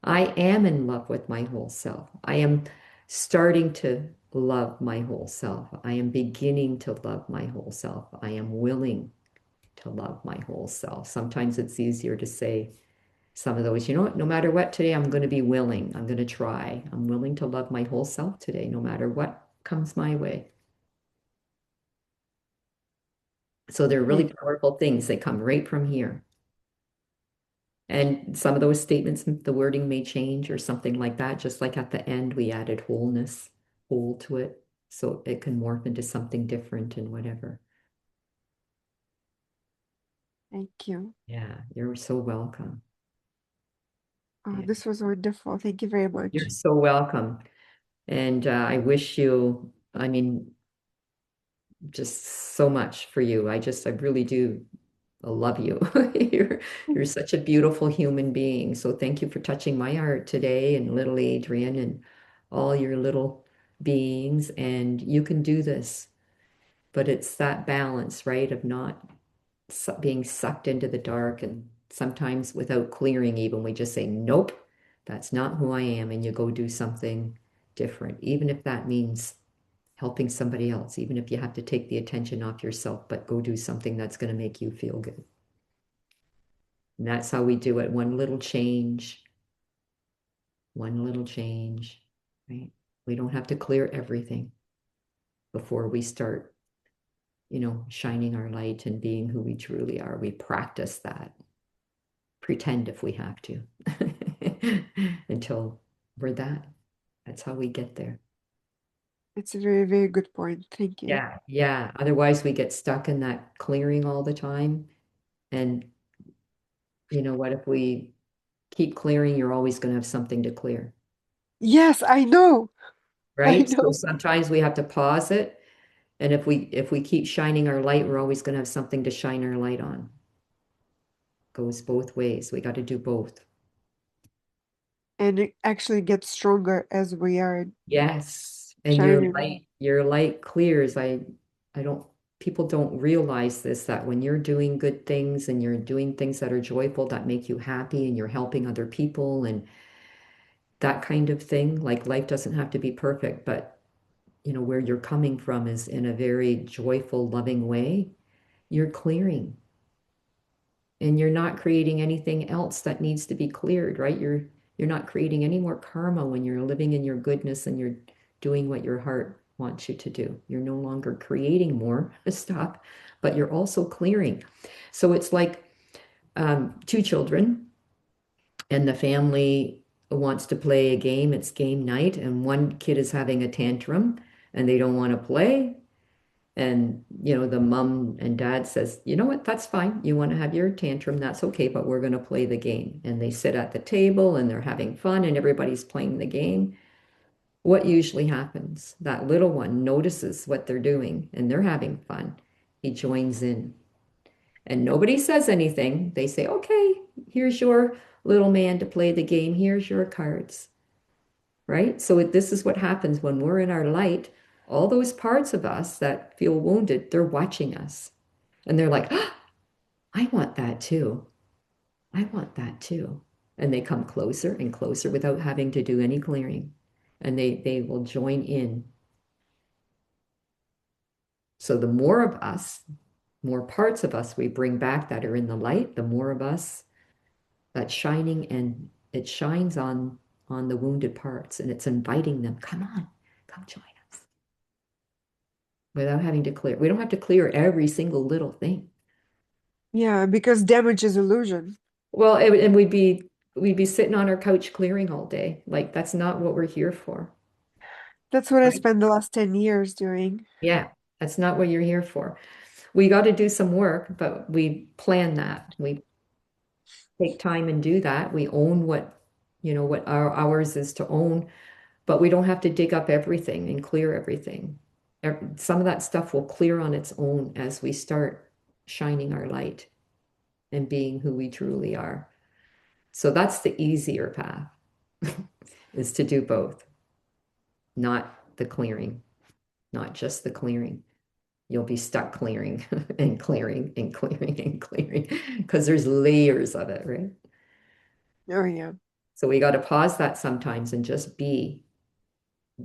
I am in love with my whole self. I am starting to love my whole self. I am beginning to love my whole self. I am willing to love my whole self. Sometimes it's easier to say some of those, you know what, no matter what today, I'm going to be willing. I'm going to try. I'm willing to love my whole self today, no matter what comes my way. So they're really Thank powerful things. They come right from here. And some of those statements, the wording may change or something like that. Just like at the end, we added wholeness, whole to it. So it can morph into something different and whatever. thank you. Yeah, you're so welcome. Oh, Yeah, this was wonderful. Thank you very you're much. so welcome. And I wish you, I mean, just so much for you. I really do love you. You're such a beautiful human being. So thank you for touching my heart today and little Adrian and all your little beings. And you can do this, but it's that balance, right, of not being sucked into the dark and sometimes without clearing even we just say, nope, that's not who I am. And you go do something different, even if that means helping somebody else, even if you have to take the attention off yourself, but go do something that's going to make you feel good. And that's how we do it. One little change, right? We don't have to clear everything before we start, shining our light and being who we truly are. We practice that, pretend if we have to, until we're that. That's how we get there. It's a very, very good point. Thank you. Yeah, yeah. Otherwise, we get stuck in that clearing all the time. And you know what? If we keep clearing, you're always going to have something to clear, Yes, I know. I right? So know. sometimes we have to pause it. And if we keep shining our light, we're always going to have something to shine our light on. Goes both ways. We got to do both. And it actually gets stronger as we are Yes. And shining. your light clears. I don't, people don't realize this, that when you're doing good things and you're doing things that are joyful, that make you happy and you're helping other people and that kind of thing, like life doesn't have to be perfect, but where you're coming from is in a very joyful, loving way, you're clearing and you're not creating anything else that needs to be cleared, right? You're not creating any more karma when you're living in your goodness and you're doing what your heart wants you to do. You're no longer creating more stuff, but you're also clearing. So it's like two children and the family wants to play a game. It's game night, and one kid is having a tantrum and they don't want to play. And, the mom and dad says, you know what, that's fine. You want to have your tantrum, that's okay, but we're going to play the game. And they sit at the table and they're having fun and everybody's playing the game. What usually happens? That little one notices what they're doing and they're having fun. He joins in and nobody says anything. They say, okay, here's your little man to play the game. Here's your cards, right? So this is what happens when we're in our light. All those parts of us that feel wounded, they're watching us. And they're like, oh, I want that too. I want that too. And they come closer and closer without having to do any clearing. And they will join in. So the more of us, more parts of us we bring back that are in the light, the more of us that's shining and it shines on the wounded parts and it's inviting them, come on, come join us without having to clear. We don't have to clear every single little thing. Yeah, because damage is illusion. Well, and we'd be sitting on our couch clearing all day. Like that's not what we're here for, That's what I right? spent the last 10 years doing. Yeah, that's not what you're here for. We got to do some work, but we plan that. We take time and do that. We own what our ours is to own, but we don't have to dig up everything and clear everything. Some of that stuff will clear on its own as we start shining our light and being who we truly are. So that's the easier path is to do both, not the clearing, not just the clearing. You'll be stuck clearing and clearing and clearing and clearing because there's layers of it, right? Oh, yeah. So we got to pause that sometimes and just be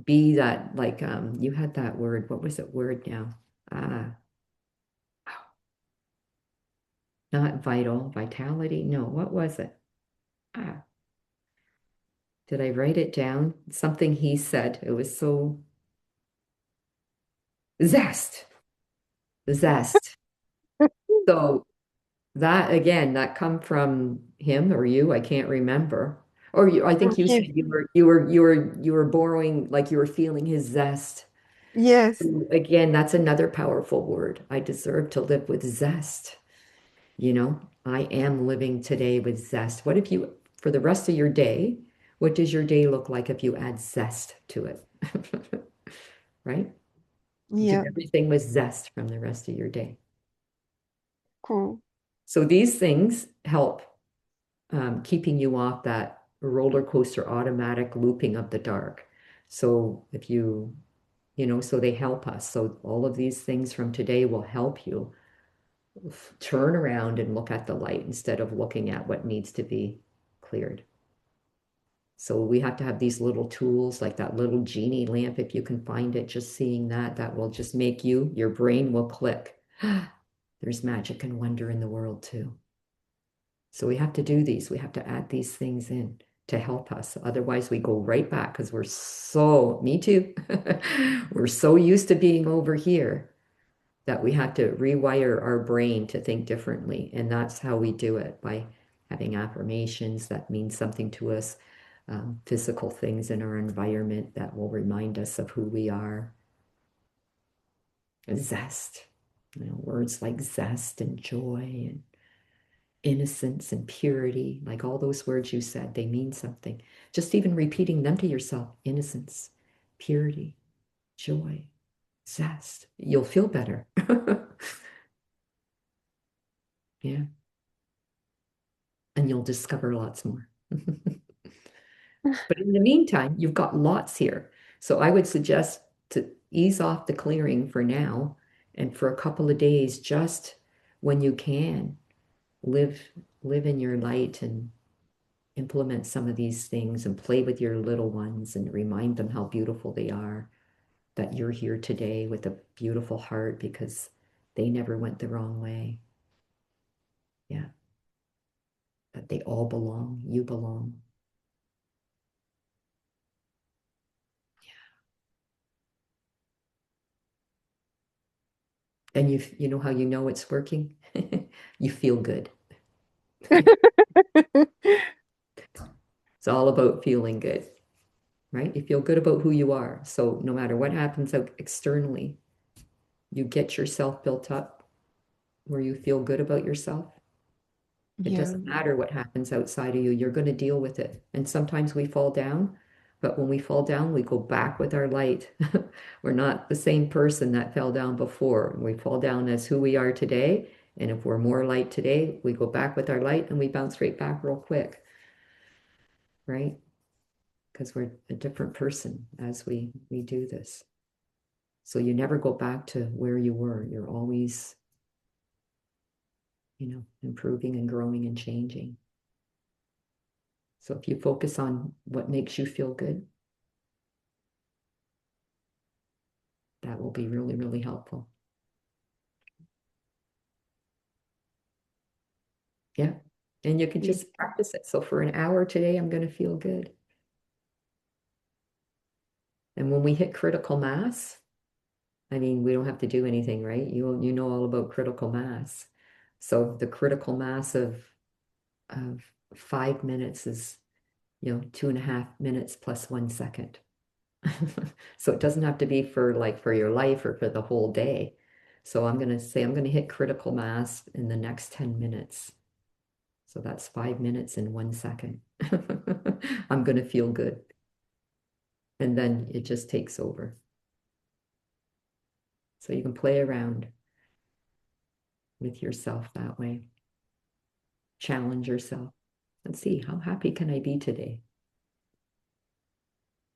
that like you had that word. What was that word now? Ah, not vital, vitality. No, what was it? Ah, did I write it down? Something he said. It was so zest, zest. So that again, that come from him or you, I can't remember. Or you, I think you Okay. said you were borrowing, like you were feeling his zest. Yes. Again, that's another powerful word. I deserve to live with zest. I am living today with zest. What if you, for the rest of your day, what does your day look like if you add zest to it? Right? Do Yeah. everything with zest from the rest of your day. Cool. So these things help keeping you off that roller coaster automatic looping of the dark. So if so they help us. So all of these things from today will help you turn around and look at the light instead of looking at what needs to be cleared. So we have to have these little tools like that little genie lamp. If you can find it, just seeing that, that will just make your brain will click. There's magic and wonder in the world too. So we have to do these. We have to add these things in to help us. Otherwise, we go right back because me too. We're so used to being over here that we have to rewire our brain to think differently. And that's how we do it by having affirmations that mean something to us, physical things in our environment that will remind us of who we are. Zest, words like zest and joy and innocence and purity, like all those words you said, they mean something. Just even repeating them to yourself, innocence, purity, joy, zest, you'll feel better. Yeah. And you'll discover lots more. But in the meantime, you've got lots here. So I would suggest to ease off the clearing for now and for a couple of days, just when you can, live live in your light and implement some of these things and play with your little ones and remind them how beautiful they are, that you're here today with a beautiful heart because they never went the wrong way. Yeah, that they all belong. You belong. And you know how you know it's working? You feel good. It's all about feeling good, right? You feel good about who you are. So no matter what happens out externally, you get yourself built up where you feel good about yourself. It Yeah. doesn't matter what happens outside of you, you're going to deal with it. And sometimes we fall down, but when we fall down, we go back with our light. We're not the same person that fell down before. We fall down as who we are today. And if we're more light today, we go back with our light and we bounce right back real quick, right? Because we're a different person as we do this. So you never go back to where you were. You're always, improving and growing and changing. So if you focus on what makes you feel good, that will be really, really helpful. Yeah. And you can Yeah. just practice it. So for an hour today, I'm going to feel good. And when we hit critical mass, I mean, we don't have to do anything, right? You know all about critical mass. So the critical mass of 5 minutes is, 2.5 minutes plus 1 second. So it doesn't have to be for your life or for the whole day. So I'm going to say I'm going to hit critical mass in the next 10 minutes. So that's 5 minutes and 1 second. I'm going to feel good. And then it just takes over. So you can play around with yourself that way. Challenge yourself and see how happy can I be today?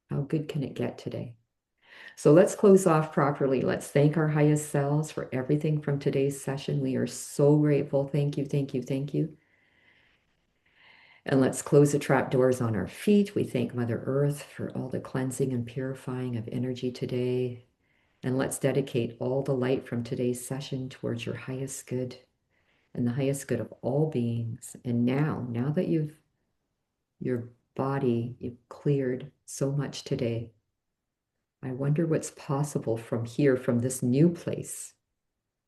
How good can it get today? So let's close off properly. Let's thank our highest selves for everything from today's session. We are so grateful. Thank you, thank you, thank you. And let's close the trap doors on our feet. We thank Mother Earth for all the cleansing and purifying of energy today. And let's dedicate all the light from today's session towards your highest good. and the highest good of all beings. And now that your body, you've cleared so much today, I wonder what's possible from here, from this new place,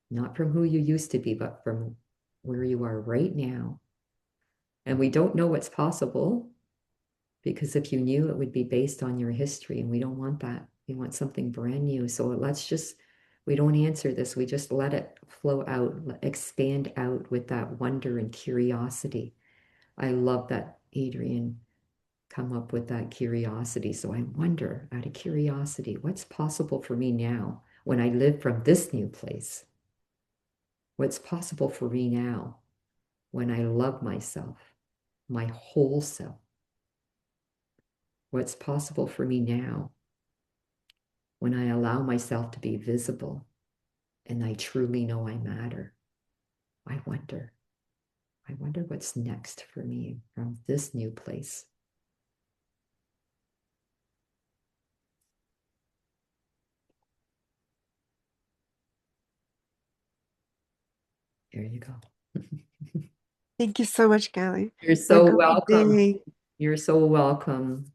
not from who you used to be, but from where you are right now. And we don't know what's possible because if you knew, it would be based on your history, and we don't want that. We want something brand new. So we don't answer this. We just let it flow out, expand out with that wonder and curiosity. I love that Adrian come up with that curiosity. So I wonder, out of curiosity, what's possible for me now when I live from this new place? What's possible for me now when I love myself, my whole self? What's possible for me now when I allow myself to be visible and I truly know I matter? I wonder. I wonder what's next for me from this new place. There you go. Thank you so much, Kelly. You're Have a so great welcome. day. You're so welcome.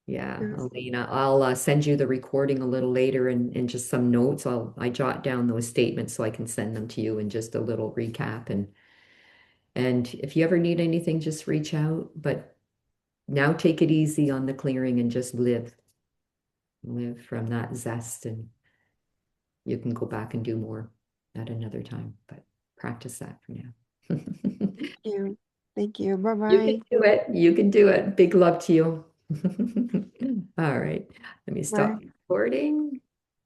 Yeah, Yes. Elena, I'll send you the recording a little later and just some notes. I jot down those statements so I can send them to you in just a little recap. And if you ever need anything, just reach out. But now take it easy on the clearing and just live from that zest, and you can go back and do more at another time. But practice that for now. Thank you. Thank you. Bye You can bye. do it. You can do it. Big love to you. All right. Let me Bye. stop recording.